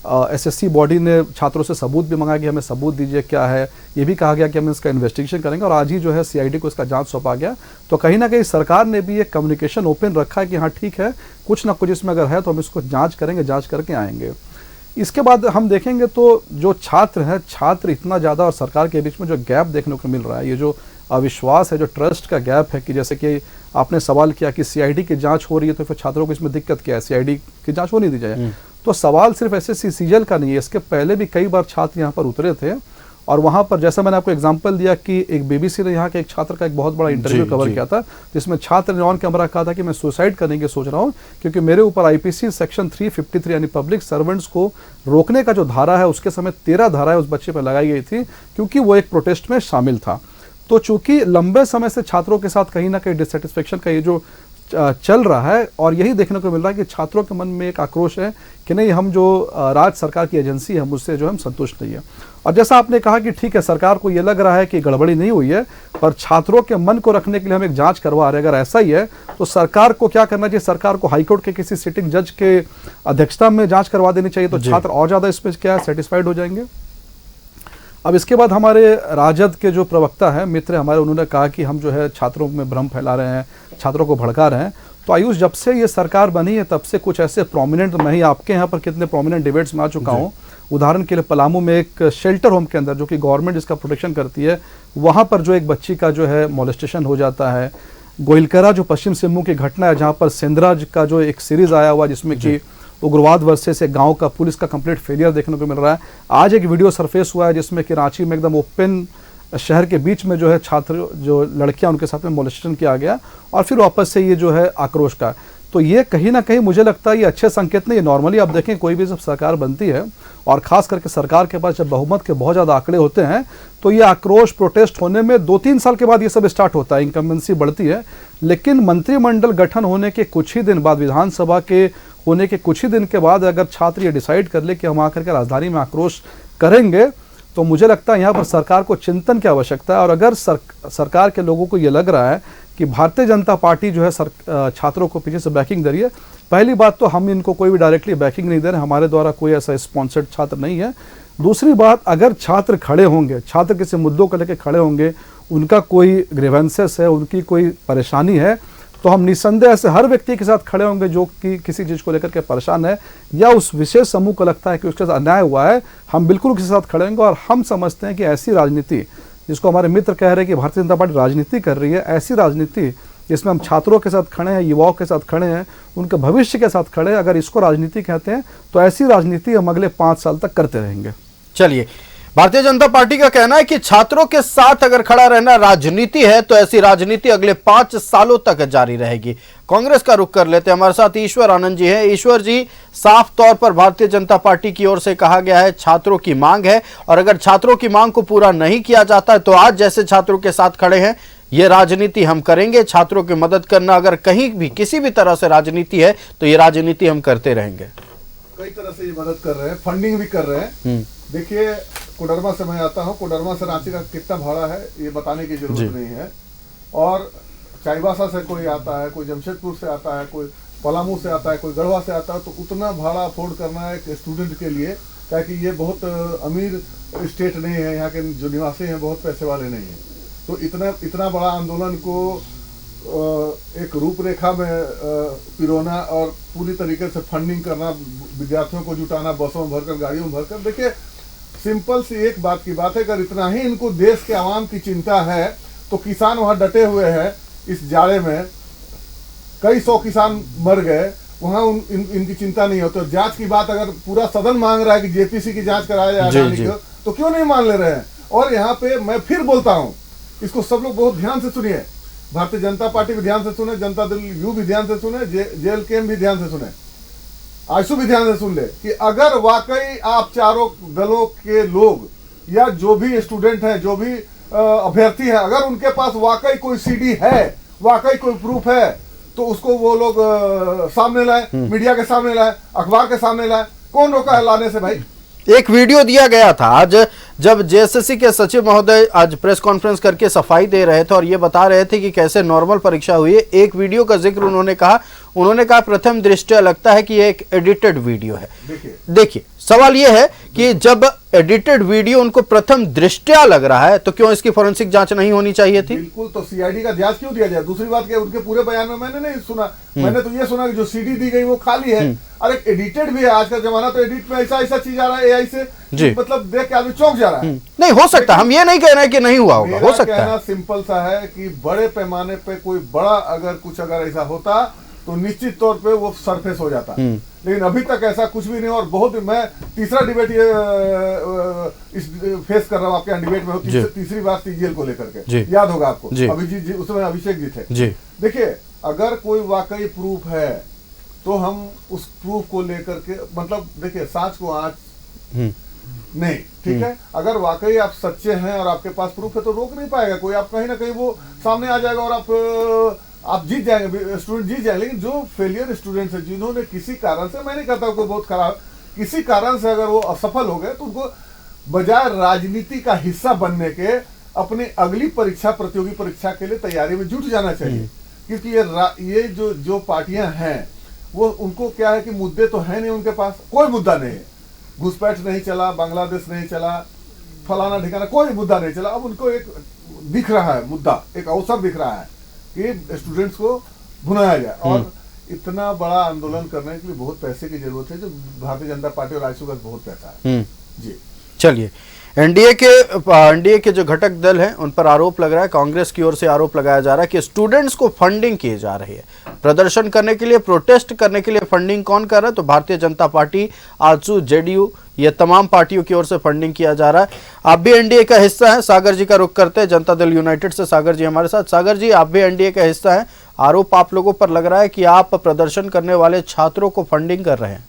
एसएससी बॉडी ने छात्रों से सबूत भी मंगाया कि हमें सबूत दीजिए क्या है। ये भी कहा गया कि हम इसका इन्वेस्टिगेशन करेंगे, और आज ही जो है सीआईडी को इसका जांच सौंपा गया। तो कहीं ना कहीं सरकार ने भी एक कम्युनिकेशन ओपन रखा है कि हाँ ठीक है, कुछ ना कुछ इसमें अगर है तो हम इसको जाँच करेंगे, जाँच करके आएंगे। इसके बाद हम देखेंगे तो जो छात्र हैं, छात्र इतना ज़्यादा और सरकार के बीच में जो गैप देखने को मिल रहा है, ये जो अविश्वास है, जो ट्रस्ट का गैप है, कि जैसे कि आपने सवाल किया कि सीआईडी की जांच हो रही है तो फिर छात्रों को इसमें दिक्कत क्या है, सीआईडी की जांच हो नहीं दी जाए। तो सवाल सिर्फ एसएससी सीजीएल का नहीं है, इसके पहले भी कई बार छात्र यहाँ पर उतरे थे, और वहाँ पर जैसा मैंने आपको एग्जांपल दिया कि एक बीबीसी ने यहाँ के एक छात्र का एक बहुत बड़ा इंटरव्यू कवर किया था, जिसमें छात्र ने ऑन कैमरा कहा था कि मैं सुसाइड करने की सोच रहा हूँ, क्योंकि मेरे ऊपर आईपीसी सेक्शन 353 यानी पब्लिक सर्वेंट्स को रोकने का जो धारा है, उसके समय 13 धाराएं उस बच्चे पर लगाई गई थी, क्योंकि वो एक प्रोटेस्ट में शामिल था। तो चूंकि लंबे समय से छात्रों के साथ कहीं ना कहीं डिससेटिस्फेक्शन का ये जो चल रहा है, और यही देखने को मिल रहा है कि छात्रों के मन में एक आक्रोश है कि नहीं, हम जो राज्य सरकार की एजेंसी है उससे जो हम संतुष्ट नहीं है। और जैसा आपने कहा कि ठीक है, सरकार को ये लग रहा है कि गड़बड़ी नहीं हुई है, पर छात्रों के मन को रखने के लिए हम एक जांच करवा रहे हैं। अगर ऐसा ही है तो सरकार को क्या करना चाहिए? सरकार को हाईकोर्ट के किसी सिटिंग जज के अध्यक्षता में जाँच करवा देनी चाहिए, तो छात्र और ज़्यादा इसमें क्या सेटिस्फाइड हो जाएंगे। अब इसके बाद हमारे राजद के जो प्रवक्ता हैं, मित्र हमारे, उन्होंने कहा कि हम जो है छात्रों में भ्रम फैला रहे हैं, छात्रों को भड़का रहे हैं। तो आयुष, जब से ये सरकार बनी है तब से कुछ ऐसे प्रोमिनेंट, मैं ही आपके यहाँ पर कितने प्रोमिनेंट डिबेट्स में आ चुका हूँ। उदाहरण के लिए पलामू में एक शेल्टर होम के अंदर, जो कि गवर्नमेंट इसका प्रोटेक्शन करती है, वहाँ पर जो एक बच्ची का जो है मोलेस्टेशन हो जाता है। गोइलकरा जो पश्चिम सिंहभूम की घटना है, जहाँ पर सेंद्राज का जो एक सीरीज आया हुआ, जिसमें कि उग्रवाद वर्सेस एक गांव का पुलिस का कंप्लीट फेलियर देखने को मिल रहा है। आज एक वीडियो सरफेस हुआ है जिसमें कि रांची में एकदम ओपन शहर के बीच में जो है छात्र, जो लड़कियां, उनके साथ में मोलेस्टेशन किया गया, और फिर वापस से ये जो है आक्रोश का। तो ये कहीं ना कहीं मुझे लगता है ये अच्छे संकेत नहीं है। नॉर्मली आप देखें, कोई भी जब सरकार बनती है, और खास करके सरकार के पास जब बहुमत के बहुत ज़्यादा आंकड़े होते हैं, तो ये आक्रोश, प्रोटेस्ट होने में 2-3 साल के बाद ये सब स्टार्ट होता है, इनकम्बेंसी बढ़ती है। लेकिन मंत्रिमंडल गठन होने के कुछ ही दिन बाद, विधानसभा के होने के कुछ ही दिन के बाद अगर छात्र ये डिसाइड कर ले कि हम आकर के राजधानी में आक्रोश करेंगे, तो मुझे लगता है यहाँ पर सरकार को चिंतन की आवश्यकता है। और अगर सरकार के लोगों को ये लग रहा है कि भारतीय जनता पार्टी जो है छात्रों को पीछे से बैकिंग दे रही है, पहली बात तो हम इनको कोई भी डायरेक्टली बैकिंग नहीं दे रहे, हमारे द्वारा कोई ऐसा स्पॉन्सर्ड छात्र नहीं है। दूसरी बात, अगर छात्र खड़े होंगे, छात्र किसी मुद्दों को लेकर खड़े होंगे, उनका कोई ग्रीवेंसेस है, उनकी कोई परेशानी है, तो हम निस्संदेह से हर व्यक्ति के साथ खड़े होंगे जो कि किसी चीज़ को लेकर के परेशान है, या उस विशेष समूह को लगता है कि उसके साथ अन्याय हुआ है, हम बिल्कुल उसके साथ खड़े होंगे। और हम समझते हैं कि ऐसी राजनीति, जिसको हमारे मित्र कह रहे हैं कि भारतीय जनता पार्टी राजनीति कर रही है, ऐसी राजनीति जिसमें हम छात्रों के साथ खड़े हैं, युवाओं के साथ खड़े हैं, उनके भविष्य के साथ खड़े हैं, अगर इसको राजनीति कहते हैं, तो ऐसी राजनीति हम अगले 5 साल तक करते रहेंगे। चलिए, भारतीय जनता पार्टी का कहना है कि छात्रों के साथ अगर खड़ा रहना राजनीति है तो ऐसी राजनीति अगले 5 सालों तक जारी रहेगी। कांग्रेस का रुख कर लेते हैं, हमारे साथ ईश्वर आनंद जी हैं। ईश्वर जी, साफ तौर पर भारतीय जनता पार्टी की ओर से कहा गया है छात्रों की मांग है, और अगर छात्रों की मांग को पूरा नहीं किया जाता है तो आज जैसे छात्रों के साथ खड़े हैं, ये राजनीति हम करेंगे। छात्रों की मदद करना अगर कहीं भी किसी भी तरह से राजनीति है तो ये राजनीति हम करते रहेंगे। कई तरह से ये मदद कर रहे हैं, फंडिंग भी कर रहे हैं। देखिए, कोडरमा से मैं आता हूँ, कोडरमा से रांची का कितना भाड़ा है ये बताने की जरूरत नहीं है। और चाईबासा से कोई आता है, कोई जमशेदपुर से आता है, कोई पलामू से आता है, कोई गढ़वा से आता है, तो उतना भाड़ा अफोर्ड करना एक स्टूडेंट के लिए, ताकि ये बहुत अमीर स्टेट नहीं है, यहाँ के जो निवासी हैं बहुत पैसे वाले नहीं हैं, तो इतना बड़ा आंदोलन को एक रूपरेखा में पिरोना और पूरी तरीके से फंडिंग करना, विद्यार्थियों को जुटाना, बसों में भरकर, गाड़ियों में भरकर। देखिए, सिंपल सी एक बात की बात है, अगर इतना ही इनको देश के आवाम की चिंता है तो किसान वहां डटे हुए हैं। इस जाड़े में कई 100 किसान मर गए, वहां इनकी चिंता नहीं हो। तो जांच की बात अगर पूरा सदन मांग रहा है कि जेपीसी की जांच कराया जाए तो क्यों नहीं मान ले रहे हैं। और यहाँ पे मैं फिर बोलता हूँ, इसको सब लोग बहुत ध्यान से सुनिए, भारतीय जनता पार्टी भी ध्यान से सुने, जनता दल यू भी ध्यान से सुने, जेएलकेएम भी ध्यान से सुने, आयशु भी ध्यान से सुन ले कि अगर वाकई आप चारों दलों के लोग या जो भी स्टूडेंट हैं, जो भी अभ्यर्थी हैं, अगर उनके पास वाकई कोई सीडी है, वाकई कोई प्रूफ है, तो उसको वो लोग सामने लाए, मीडिया के सामने लाए, अखबार के सामने लाए। कौन रोका है लाने से भाई? एक वीडियो दिया गया था आज, जब जेएसएससी के सचिव महोदय आज प्रेस कॉन्फ्रेंस करके सफाई दे रहे थे और ये बता रहे थे कि कैसे नॉर्मल परीक्षा हुई है। एक वीडियो का जिक्र उन्होंने कहा प्रथम दृष्टया लगता है कि ये एक एडिटेड वीडियो है। देखिए, सवाल ये है कि जब एडिटेड वीडियो उनको प्रथम दृष्टया लग रहा है तो क्यों इसकी फोरेंसिक जांच नहीं होनी चाहिए थी? बिल्कुल, तो सीआईडी का जांच क्यों दिया जाए? दूसरी बात क्या, उनके पूरे बयान में मैंने नहीं सुना, मैंने तो ये सुना कि जो सीडी दी गई वो खाली है। अरे एडिटेड भी है, आज का जमाना तो एडिट में ऐसा चीज आ रहा है एआई से, मतलब देख के आदमी चौंक जा रहा है। नहीं हो सकता, हम ये नहीं कह रहे हैं कि नहीं हुआ होगा, हो सकता है। सिंपल सा है कि बड़े पैमाने पे कोई बड़ा अगर ऐसा होता तो निश्चित तौर पे वो सरफेस हो जाता, लेकिन अभी तक ऐसा कुछ भी नहीं। और बहुत, मैं तीसरा डिबेट ये इस फेस कर रहा हूँ आपके यहाँ डिबेट में, तीसरी बात सीजीएल को लेकर के, याद होगा आपको, अभिजीत जी, उसमें अभिषेक जी थे। देखिए, अगर कोई वाकई प्रूफ है तो हम उस प्रूफ को लेकर के, मतलब देखिए, सांच को आंच नहीं, ठीक है। अगर वाकई आप सच्चे हैं और आपके पास प्रूफ है तो रोक नहीं पाएगा कोई, आप कहीं ना कहीं वो सामने आ जाएगा और आप जीत जाएंगे, स्टूडेंट जीत जाएंगे। लेकिन जो फेलियर स्टूडेंट्स हैं, जिन्होंने किसी कारण से, मैं नहीं कहता कोई बहुत खराब, किसी कारण से अगर वो असफल हो गए तो उनको बजाय राजनीति का हिस्सा बनने के अपनी अगली परीक्षा, प्रतियोगी परीक्षा के लिए तैयारी में जुट जाना चाहिए। क्योंकि ये जो पार्टियां हैं वो, उनको क्या है कि मुद्दे तो है नहीं, उनके पास कोई मुद्दा नहीं है। घुसपैठ नहीं चला, बांग्लादेश नहीं चला, फलाना ठिकाना, कोई मुद्दा नहीं चला। अब उनको एक दिख रहा है मुद्दा, एक अवसर दिख रहा है कि स्टूडेंट्स को भुनाया जाए। और इतना बड़ा आंदोलन करने के लिए बहुत पैसे की जरूरत है, जो भारतीय जनता पार्टी और आयशु का बहुत पैसा है। जी, चलिए, एनडीए के जो घटक दल हैं उन पर आरोप लग रहा है, कांग्रेस की ओर से आरोप लगाया जा रहा है कि स्टूडेंट्स को फंडिंग की जा रही है। प्रदर्शन करने के लिए, प्रोटेस्ट करने के लिए फंडिंग कौन कर रहा है? तो भारतीय जनता पार्टी, आजसू, जेडीयू, ये तमाम पार्टियों की ओर से फंडिंग किया जा रहा है। आप भी एनडीए का हिस्सा हैं, सागर जी का रुख करते हैं जनता दल यूनाइटेड से। सागर जी हमारे साथ। सागर जी, आप भी एनडीए का हिस्सा हैं, आरोप आप लोगों पर लग रहा है कि आप प्रदर्शन करने वाले छात्रों को फंडिंग कर रहे हैं।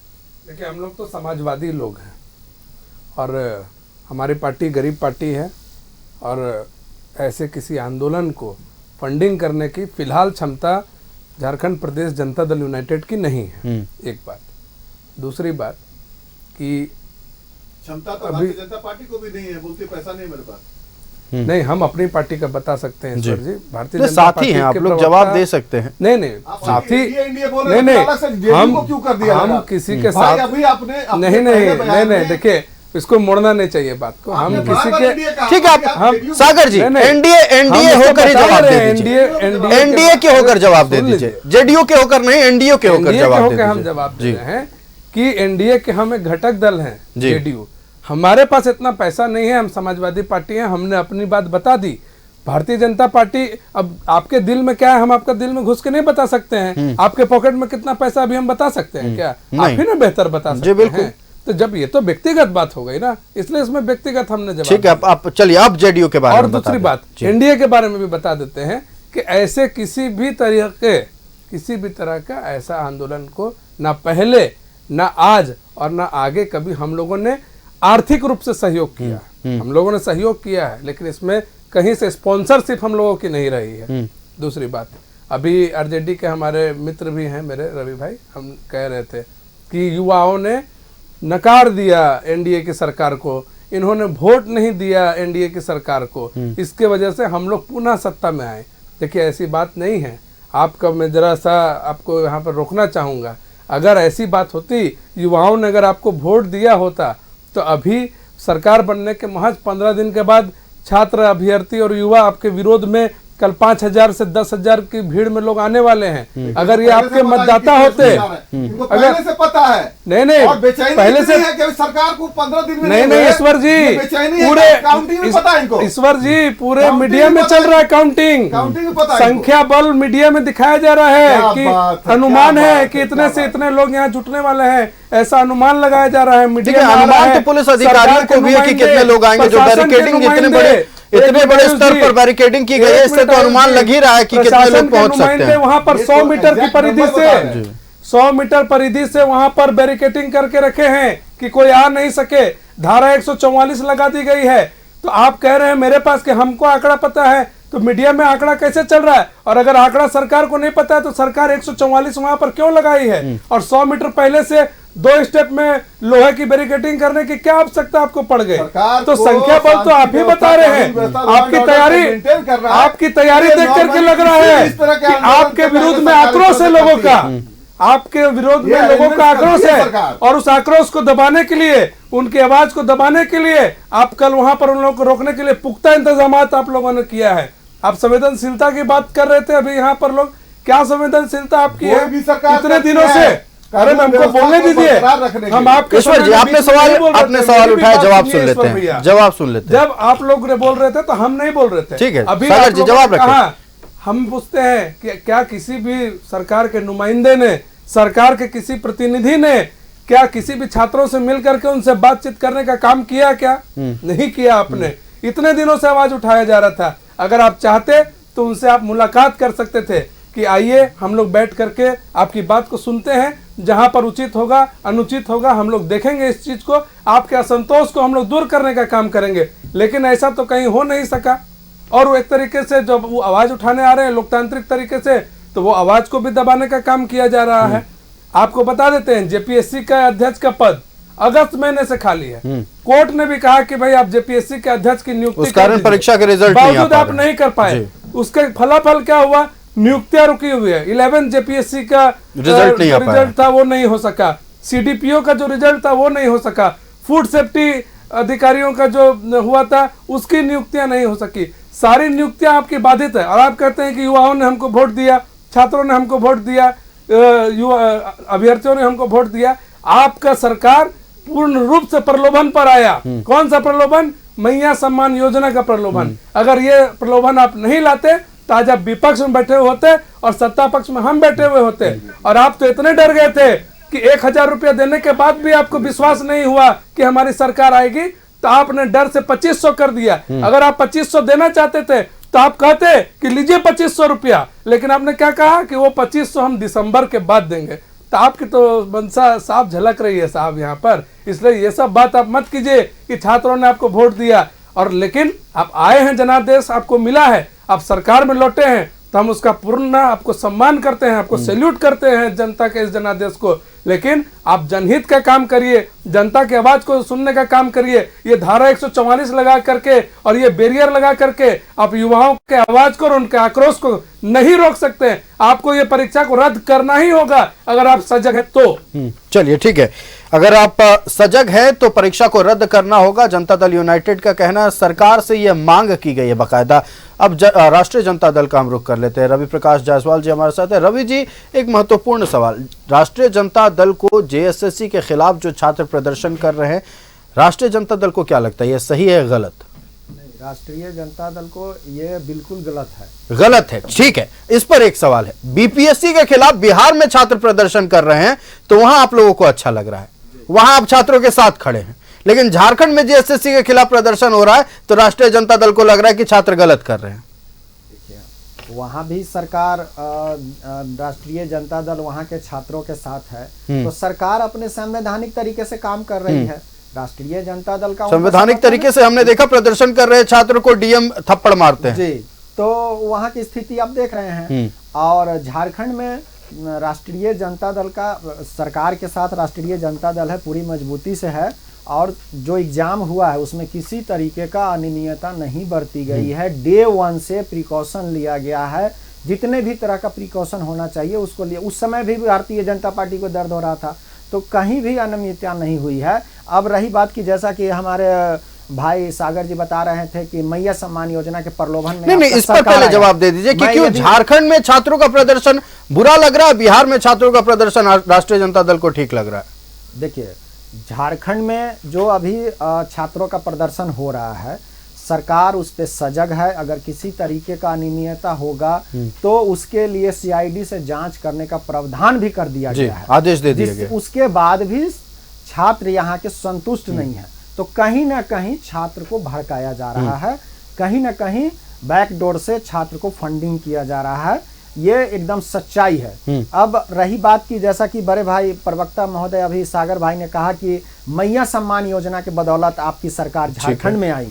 देखिए, हम लोग तो समाजवादी लोग हैं और हमारी पार्टी गरीब पार्टी है, और ऐसे किसी आंदोलन को फंडिंग करने की फिलहाल क्षमता झारखंड प्रदेश जनता दल यूनाइटेड की नहीं है, एक बात। दूसरी बात कि क्षमता तो भारतीय जनता पार्टी को भी नहीं है, बोलते पैसा नहीं मेरे पास। नहीं, हम अपनी पार्टी का बता सकते हैं सर जी, भारतीय जनता साथी पार्टी हैं, आप लोग जवाब दे सकते हैं। नहीं, साथी नहीं, हम किसी के साथ नहीं, देखिए, इसको मोड़ना नहीं चाहिए बात को, हम किसी के, ठीक है, हम सागर जी एनडीए होकर ही जवाब दे दीजिए, एनडीए के होकर जवाब दे दीजिए, जेडीयू के होकर नहीं, एनडीए के होकर जवाब दे दीजिए। हम जवाब दे रहे हैं कि एनडीए के हम एक घटक दल हैं, जेडीयू, हमारे पास इतना पैसा नहीं है, हम समाजवादी पार्टी हैं, हमने अपनी बात बता दी। भारतीय जनता पार्टी, अब आपके दिल में क्या है हम आपका दिल में घुस के नहीं बता सकते हैं, आपके पॉकेट में कितना पैसा अभी हम बता सकते हैं क्या? आप ही ना बेहतर बता सकते हैं। तो जब ये तो व्यक्तिगत बात हो गई ना, इसलिए इसमें व्यक्तिगत हमने जवाब ठीक है, आप चलिए आप जेडीयू के बारे और में बता दूसरी दें। बात जी। एनडीए के बारे में भी बता देते हैं कि ऐसे किसी भी तरह का ऐसा आंदोलन को ना पहले, ना आज और ना आगे कभी हम लोगों ने आर्थिक रूप से सहयोग किया। हम लोगों ने सहयोग किया है, लेकिन इसमें कहीं से स्पॉन्सरशिप हम लोगों की नहीं रही है। दूसरी बात, अभी आरजेडी के हमारे मित्र भी हैं मेरे, रवि भाई, हम कह रहे थे कि युवाओं ने नकार दिया एनडीए की सरकार को, इन्होंने वोट नहीं दिया एनडीए की सरकार को, इसके वजह से हम लोग पुनः सत्ता में आए। देखिए ऐसी बात नहीं है। आपका मैं जरा सा आपको यहाँ पर रोकना चाहूँगा। अगर ऐसी बात होती, युवाओं ने अगर आपको वोट दिया होता, तो अभी सरकार बनने के महज 15 दिन के बाद छात्र, अभ्यर्थी और युवा आपके विरोध में कल 5,000 से 10,000 की भीड़ में लोग आने वाले हैं। अगर ये आपके मतदाता होते, इनको पहले से पता है। नहीं और बेचैनी पहले इतनी से है कि सरकार को 15 दिन में नहीं ईश्वर जी, पूरे काउंटिंग में पता है इनको। ईश्वर जी, पूरे मीडिया में चल रहा है काउंटिंग काउंटिंग में पता है। संख्या बल मीडिया में दिखाया जा रहा है क्या कि बात है, अनुमान क्या है बात कि है, इतने क्या से बात इतने लोग यहाँ जुटने वाले हैं, ऐसा अनुमान लगाया जा रहा है। ठीक मीडिया है, में आ रहा अनुमान है। तो पुलिस अधिकारियों सरकार को भी है कि नुमाइंदे, कितने लोग आएंगे। जो प्रशासन के बैरिकेडिंग नुमाइंदे, इतने बड़े स्तर पर बैरिकेडिंग की गई है, इससे तो अनुमान लग ही रहा है कि कितने लोग पहुंच सकते हैं। वहां पर 100 मीटर की परिधि से, 100 मीटर परिधि से वहां पर बैरिकेडिंग करके रखे हैं कि कोई आ नहीं सके। धारा 144 लगा दी गई है। तो आप कह रहे हैं मेरे पास कि हमको आंकड़ा पता है, तो मीडिया में आंकड़ा कैसे चल रहा है? और अगर आंकड़ा सरकार को नहीं पता है तो सरकार 144 वहां पर क्यों लगाई है? और 100 मीटर पहले से 2 स्टेप में लोहे की बैरिकेडिंग करने की क्या आवश्यकता आपको पड़ गई? तो संख्या बल तो आप ही बता रहे हैं। आपकी तैयारी देख करके लग रहा है कि आपके विरोध में आक्रोश है लोगों का, आपके विरोध में लोगों का आक्रोश है, और उस आक्रोश को दबाने के लिए, उनकी आवाज को दबाने के लिए आप कल वहां पर उन लोगों को रोकने के लिए पुख्ता इंतजाम आप लोगों ने किया है। आप संवेदनशीलता की बात कर रहे थे अभी यहाँ पर लोग, क्या संवेदनशीलता आपकी है इतने दिनों से? अरे हमको बोलने दीजिए, हम आपके ईश्वर जी, आपने सवाल उठाया, जवाब सुन लेते हैं, जवाब सुन लेते हैं। जब आप लोग बोल रहे थे तो हम नहीं बोल रहे थे। ठीक है, अभी सागर जी जवाब रखें। हम पूछते हैं कि क्या किसी भी सरकार के नुमाइंदे ने, सरकार के किसी प्रतिनिधि ने क्या किसी भी छात्रों से मिल करके उनसे बातचीत करने का काम किया? क्या नहीं किया आपने? इतने दिनों से आवाज उठाया जा रहा था। अगर आप चाहते तो उनसे आप मुलाकात कर सकते थे कि आइए हम लोग बैठ करके आपकी बात को सुनते हैं, जहां पर उचित होगा, अनुचित होगा, हम लोग देखेंगे इस चीज को, आपके असंतोष को हम लोग दूर करने का काम करेंगे। लेकिन ऐसा तो कहीं हो नहीं सका। और वो एक तरीके से जब वो आवाज उठाने आ रहे हैं लोकतांत्रिक तरीके से, तो वो आवाज को भी दबाने का काम किया जा रहा है। आपको बता देते हैं, जेपीएससी का अध्यक्ष का पद अगस्त महीने से खाली है। कोर्ट ने भी कहा कि भाई आप जेपीएससी के अध्यक्ष की नियुक्ति उस कारण परीक्षा के रिजल्ट नहीं आ बावजूद पा आप रहे। नहीं कर पाए। उसके फलाफल क्या हुआ? नियुक्तियां रुकी हुई है। 11 जेपीएससी का रिजल्ट नहीं आ पाया। रिजल्ट था वो नहीं हो सका। सीडीपीओ का जो रिजल्ट था वो नहीं हो सका। फूड सेफ्टी अधिकारियों का जो हुआ था उसकी नियुक्तियां नहीं हो सकी। सारी नियुक्तियां आपकी बाधित है। और आप कहते हैं कि युवाओं ने हमको वोट दिया, छात्रों ने हमको वोट दिया, युवा अभ्यर्थियों ने हमको वोट दिया। आपका सरकार पूर्ण रूप से प्रलोभन पर आया। कौन सा प्रलोभन? मैया सम्मान योजना का प्रलोभन। अगर ये प्रलोभन आप नहीं लाते तो आज आप विपक्ष में बैठे हुए होते और सत्ता पक्ष में हम बैठे हुए होते। और आप तो इतने डर गए थे कि 1,000 रुपया देने के बाद भी आपको विश्वास नहीं हुआ कि हमारी सरकार आएगी, तो आपने डर से 2,500 कर दिया। अगर आप 2,500 देना चाहते थे तो आप कहते कि लीजिए 2,500 रुपया, लेकिन आपने क्या कहा कि वो 2,500 हम दिसंबर के बाद देंगे। तो आपकी तो मनसा साफ झलक रही है साहब यहाँ पर। इसलिए ये सब बात आप मत कीजिए कि छात्रों ने आपको वोट दिया और लेकिन आप आए हैं, जनादेश आपको मिला है, आप सरकार में लौटे हैं, तो हम उसका पूर्ण आपको सम्मान करते हैं, आपको सैल्यूट करते हैं जनता के इस जनादेश को। लेकिन आप जनहित का काम करिए, जनता की आवाज को सुनने का काम करिए। ये धारा 144 लगा करके और ये बैरियर लगा करके आप युवाओं के आवाज को और उनके आक्रोश को नहीं रोक सकते। आपको ये परीक्षा को रद्द करना ही होगा अगर आप सजग है तो। चलिए ठीक है, अगर आप सजग है तो परीक्षा को रद्द करना होगा। जनता दल यूनाइटेड का कहना है, सरकार से यह मांग की गई है बाकायदा। अब राष्ट्रीय जनता दल का हम रुख कर लेते हैं। रवि प्रकाश जायसवाल जी हमारे साथ है। रवि जी, एक महत्वपूर्ण सवाल, राष्ट्रीय जनता दल को जेएसएससी के खिलाफ जो छात्र प्रदर्शन कर रहे हैं, राष्ट्रीय जनता दल को क्या लगता है, ये सही है गलत? राष्ट्रीय जनता दल को ये बिल्कुल गलत है। गलत है, ठीक है। इस पर एक सवाल है, बीपीएससी के खिलाफ बिहार में छात्र प्रदर्शन कर रहे हैं तो वहां आप लोगों को अच्छा लग रहा है, वहां आप छात्रों के साथ खड़े हैं, लेकिन झारखंड में जेएसएससी के खिलाफ प्रदर्शन हो रहा है तो राष्ट्रीय जनता दल को लग रहा है कि छात्र गलत कर रहे हैं। वहाँ भी सरकार राष्ट्रीय जनता दल वहाँ के छात्रों के साथ है, तो सरकार अपने संवैधानिक तरीके से काम कर रही है। राष्ट्रीय जनता दल का संवैधानिक तरीके से हमने देखा प्रदर्शन कर रहे छात्र को डीएम थप्पड़ मारते हैं जी, तो वहाँ की स्थिति आप देख रहे हैं। और झारखंड में राष्ट्रीय जनता दल का सरकार के साथ राष्ट्रीय जनता दल है, पूरी मजबूती से है, और जो एग्जाम हुआ है उसमें किसी तरीके का अनियमितता नहीं बरती गई है। डे 1 से प्रिकॉशन लिया गया है, जितने भी तरह का प्रिकॉशन होना चाहिए उसको लिया। उस समय भी भारतीय जनता पार्टी को दर्द हो रहा था, तो कहीं भी अनियमितता नहीं हुई है। अब रही बात की, जैसा कि हमारे भाई सागर जी बता रहे थे कि मैया सम्मान योजना के प्रलोभन में नहीं, इस पर पहले जवाब दे दीजिए कि क्यों झारखंड में छात्रों का प्रदर्शन बुरा लग रहा है, बिहार में छात्रों का प्रदर्शन राष्ट्रीय जनता दल को ठीक लग रहा है। देखिए, झारखंड में जो अभी छात्रों का प्रदर्शन हो रहा है, सरकार उस पर सजग है। अगर किसी तरीके का अनियमितता होगा तो उसके लिए सीआईडी से जांच करने का प्रावधान भी कर दिया गया है, आदेश दे दिया गया। उसके बाद भी छात्र यहाँ के संतुष्ट नहीं है, तो कहीं ना कहीं छात्र को भड़काया जा रहा है, कहीं ना कहीं बैकडोर से छात्र को फंडिंग किया जा रहा है। ये एकदम सच्चाई है। अब रही बात की, जैसा कि बड़े भाई प्रवक्ता महोदय अभी सागर भाई ने कहा कि मैया सम्मान योजना के बदौलत आपकी सरकार झारखंड में आई,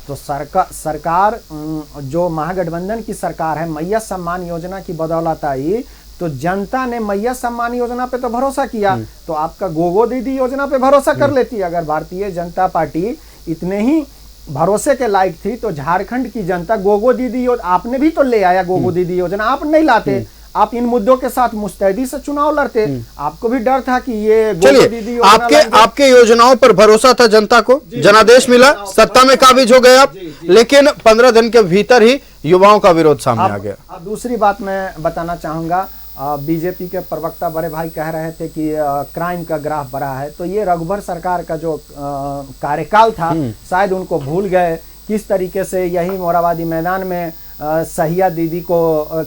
तो सरकार जो महागठबंधन की सरकार है, मैया सम्मान योजना की बदौलत आई, तो जनता ने मैया सम्मान योजना पे तो भरोसा किया, तो आपका गोगो दीदी योजना पे भरोसा कर लेती। अगर भारतीय जनता पार्टी इतने ही भरोसे के लायक थी तो झारखंड की जनता गोगो दीदी योजना, आपने भी तो ले आया गोगो दीदी योजना, आप नहीं लाते, आप इन मुद्दों के साथ मुस्तैदी से चुनाव लड़ते। आपको भी डर था कि ये गोगो दीदी योजना, आपके योजनाओं पर भरोसा था जनता को, जनादेश मिला, सत्ता में काबिज हो गए आप, लेकिन 15 दिन के भीतर ही युवाओं का विरोध सामने आ गया। अब दूसरी बात मैं बताना चाहूंगा, बीजेपी के प्रवक्ता बड़े भाई कह रहे थे कि क्राइम का ग्राफ बढ़ा है, तो ये रघुवर सरकार का जो कार्यकाल था शायद उनको भूल गए। किस तरीके से यही मोराबादी मैदान में सहिया दीदी को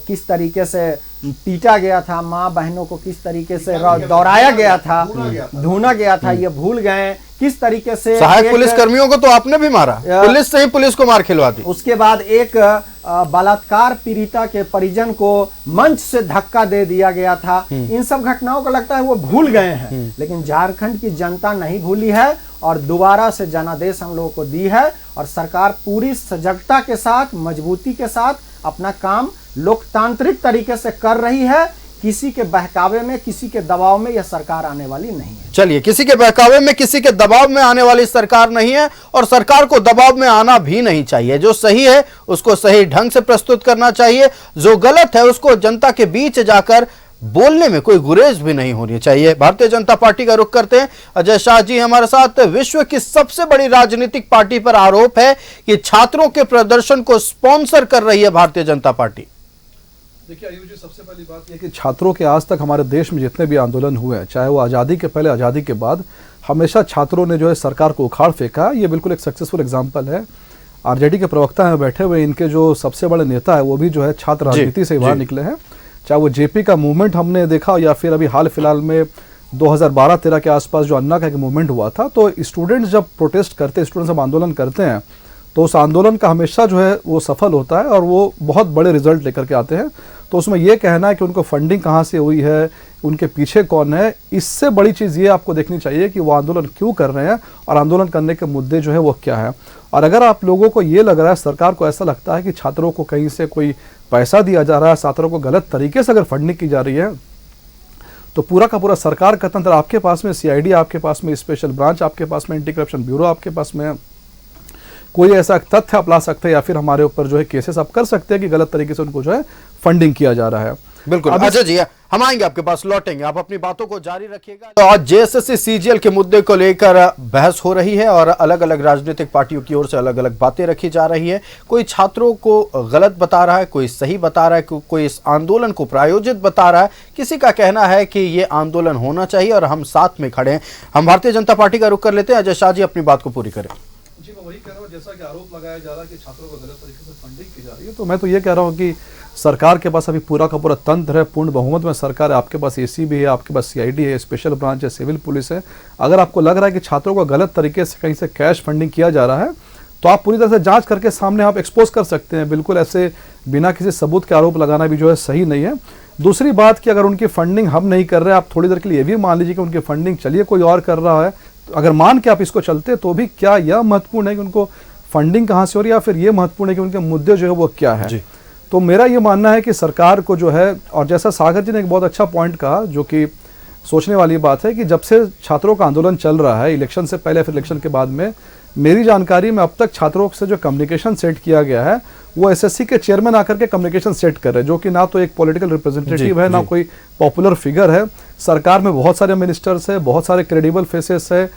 किस तरीके से पीटा गया था, माँ बहनों को किस तरीके से दौड़ाया गया था, ढूंढा गया था, ये भूल गए। किस तरीके से सहायक पुलिस कर्मियों को तो आपने भी मारा, पुलिस से ही पुलिस को मार खिलवा दी। उसके बाद एक बलात्कार पीड़िता के परिजन को मंच से धक्का दे दिया गया था। इन सब घटनाओं को लगता है वो भूल गए हैं, लेकिन झारखंड की जनता नहीं भूली है और दोबारा से जनादेश हम लोगों को दी है, और सरकार पूरी सजगता के साथ, मजबूती के साथ अपना काम लोकतांत्रिक तरीके से कर रही है। किसी के बहकावे में, किसी के दबाव में यह सरकार आने वाली नहीं है। चलिए, किसी के बहकावे में, किसी के दबाव में आने वाली सरकार नहीं है, और सरकार को दबाव में आना भी नहीं चाहिए। जो सही है उसको सही ढंग से प्रस्तुत करना चाहिए, जो गलत है उसको जनता के बीच जाकर बोलने में कोई गुरेज भी नहीं होनी चाहिए। भारतीय जनता पार्टी का रुख करते हैं, अजय शाह जी हमारे साथ। विश्व की सबसे बड़ी राजनीतिक पार्टी पर आरोप है कि छात्रों के प्रदर्शन को स्पॉन्सर कर रही है भारतीय जनता पार्टी। देखिए आयुष जी, सबसे पहली बात यह कि छात्रों के आज तक हमारे देश में जितने भी आंदोलन हुए हैं, चाहे वो आज़ादी के पहले, आज़ादी के बाद, हमेशा छात्रों ने जो है सरकार को उखाड़ फेंका। ये बिल्कुल एक सक्सेसफुल एग्जाम्पल है। आरजेडी के प्रवक्ता हैं बैठे हुए, इनके जो सबसे बड़े नेता है वो भी जो है छात्र राजनीति से बाहर निकले हैं। चाहे वो जेपी का मूवमेंट हमने देखा, या फिर अभी हाल फिलहाल में 2012-13 के आसपास जो अन्ना का एक मूवमेंट हुआ था, तो स्टूडेंट्स जब प्रोटेस्ट करते हैं, स्टूडेंट्स जब आंदोलन करते हैं, तो उस आंदोलन का हमेशा जो है वो सफल होता है और वो बहुत बड़े रिजल्ट लेकर के आते हैं। तो उसमें ये कहना है कि उनको फंडिंग कहाँ से हुई है, उनके पीछे कौन है, इससे बड़ी चीज़ ये आपको देखनी चाहिए कि वो आंदोलन क्यों कर रहे हैं और आंदोलन करने के मुद्दे जो है वो क्या है। और अगर आप लोगों को ये लग रहा है, सरकार को ऐसा लगता है कि छात्रों को कहीं से कोई पैसा दिया जा रहा है, छात्रों को गलत तरीके से अगर फंडिंग की जा रही है, तो पूरा का पूरा सरकार का तंत्र आपके पास में, सीआईडी आपके पास में, स्पेशल ब्रांच आपके पास में, एंटी करप्शन ब्यूरो आपके पास में, कोई ऐसा तथ्य आप ला सकते हैं या फिर हमारे ऊपर जो है केसेस आप कर सकते हैं कि गलत तरीके से उनको जो है फंडिंग किया जा रहा है। बिल्कुल। अच्छा जी, हम आएंगे आपके पास, लौटेंगे, आप अपनी बातों को जारी रखिएगा। तो आज जेएसएससी सीजीएल के मुद्दे को लेकर बहस हो रही है और अलग अलग राजनीतिक पार्टियों की ओर से अलग अलग बातें रखी जा रही है। कोई छात्रों को गलत बता रहा है, कोई सही बता रहा है, कोई इस आंदोलन को प्रायोजित बता रहा है। किसी का कहना है कि ये आंदोलन होना चाहिए और हम साथ में खड़े हैं। हम भारतीय जनता पार्टी का रुख कर लेते हैं। अजय शाह जी अपनी बात को पूरी करें। जी, मैं वही कह रहा हूँ, जैसा कि आरोप लगाया जा रहा है कि छात्रों को गलत तरीके से फंडिंग की जा रही है, तो मैं तो ये कह रहा हूँ कि सरकार के पास अभी पूरा का पूरा तंत्र है, पूर्ण बहुमत में सरकार है, आपके पास एसी भी है, आपके पास सीआईडी है, स्पेशल ब्रांच है, सिविल पुलिस है। अगर आपको लग रहा है कि छात्रों को गलत तरीके से कहीं से कैश फंडिंग किया जा रहा है तो आप पूरी तरह से जांच करके सामने आप एक्सपोज कर सकते हैं। बिल्कुल ऐसे बिना किसी सबूत के आरोप लगाना भी जो है सही नहीं है। दूसरी बात कि अगर उनकी फंडिंग हम नहीं कर रहे, आप थोड़ी देर के लिए ये भी मान लीजिए कि उनकी फंडिंग चलिए कोई और कर रहा है, तो अगर मान के आप इसको चलते तो भी क्या यह महत्वपूर्ण है कि उनको फंडिंग कहाँ से हो रही है, या फिर ये महत्वपूर्ण है कि उनके मुद्दे जो है वो क्या है। तो मेरा ये मानना है कि सरकार को जो है, और जैसा सागर जी ने एक बहुत अच्छा पॉइंट कहा जो कि सोचने वाली बात है, कि जब से छात्रों का आंदोलन चल रहा है, इलेक्शन से पहले फिर इलेक्शन के बाद में, मेरी जानकारी में अब तक छात्रों से जो कम्युनिकेशन सेट किया गया है वो एसएससी के चेयरमैन आकर के कम्युनिकेशन सेट कर रहे हैं, जो कि ना तो एक पॉलिटिकल रिप्रेजेंटेटिव है, ना कोई पॉपुलर फिगर है। सरकार में बहुत सारे मिनिस्टर्स है, बहुत सारे क्रेडिबल फेसेस है।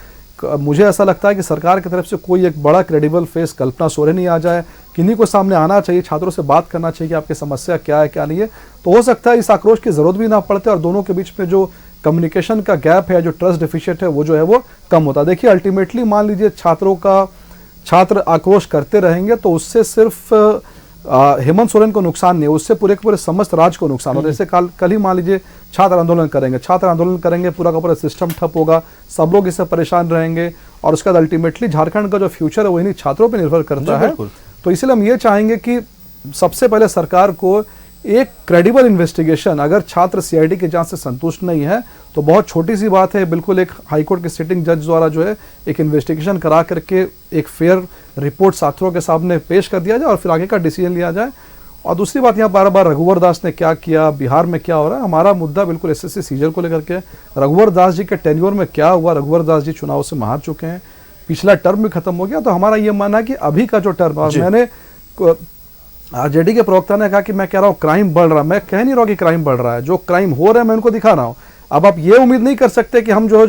मुझे ऐसा लगता है कि सरकार की तरफ से कोई एक बड़ा क्रेडिबल फेस कल्पना सोरेन नहीं आ जाए, किन्हीं को सामने आना चाहिए, छात्रों से बात करना चाहिए कि आपकी समस्या क्या है क्या नहीं है। तो हो सकता है इस आक्रोश की जरूरत भी ना पड़ते और दोनों के बीच में जो कम्युनिकेशन का गैप है, जो ट्रस्ट डिफिशिएंट है, वो जो है वो कम होता है। देखिए अल्टीमेटली मान लीजिए छात्र आक्रोश करते रहेंगे तो उससे सिर्फ हेमंत सोरेन को नुकसान नहीं है, उससे पूरे के पूरे समस्त राज्य को नुकसान होता है। जैसे कल ही मान लीजिए छात्र आंदोलन करेंगे, पूरा का पूरा सिस्टम ठप होगा, सब लोग इससे परेशान रहेंगे और उसके बाद अल्टीमेटली झारखंड का जो फ्यूचर है वो इन्हीं छात्रों पर निर्भर करता है। तो इसलिए हम ये चाहेंगे कि सबसे पहले सरकार को एक क्रेडिबल इन्वेस्टिगेशन, अगर छात्र सीआईडी की जांच से संतुष्ट नहीं है तो बहुत छोटी सी बात है, बिल्कुल एक हाईकोर्ट के सिटिंग जज द्वारा जो है एक इन्वेस्टिगेशन करा करके एक फेयर रिपोर्ट छात्रों के सामने पेश कर दिया जाए और फिर आगे का डिसीजन लिया जाए। और दूसरी बात, यहाँ बार बार रघुवर दास ने क्या किया, बिहार में क्या हो रहा है, हमारा मुद्दा बिल्कुल एसएससी सीजल को लेकर के। रघुवर दास जी के टेन्योर में क्या हुआ, रघुवर दास जी चुनाव से हार चुके हैं, पिछला टर्म भी खत्म हो गया। तो हमारा ये मानना है कि अभी का जो टर्म, और मैंने आरजेडी के प्रवक्ता ने कहा कि मैं कह रहा हूँ क्राइम बढ़ रहा है, मैं कह नहीं रहा कि क्राइम बढ़ रहा है, जो क्राइम हो रहा है मैं उनको दिखा रहा हूँ। अब आप ये उम्मीद नहीं कर सकते कि हम जो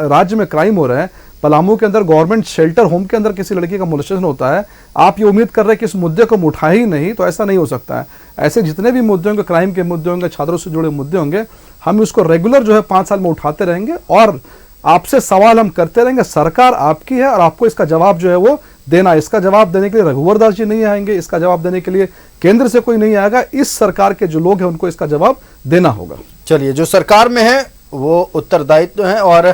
राज्य में क्राइम हो रहे हैं, पलामू के अंदर गवर्नमेंट शेल्टर होम के अंदर किसी लड़की का मोलेस्टेशन होता है, आप ये उम्मीद कर रहे हैं कि इस मुद्दे को हम उठाए ही नहीं, तो ऐसा नहीं हो सकता है। ऐसे जितने भी मुद्दे होंगे, क्राइम के मुद्दे होंगे, छात्रों से जुड़े मुद्दे होंगे, हम उसको रेगुलर जो है 5 साल में उठाते रहेंगे और आपसे सवाल हम करते रहेंगे। सरकार आपकी है और आपको इसका जवाब जो है वो देना। इसका जवाब देने के लिए रघुवर दास जी नहीं आएंगे, इसका जवाब देने के लिए केंद्र से कोई नहीं आएगा, इस सरकार के जो लोग हैं उनको इसका जवाब देना होगा। चलिए, जो सरकार में है वो उत्तरदायित्व है और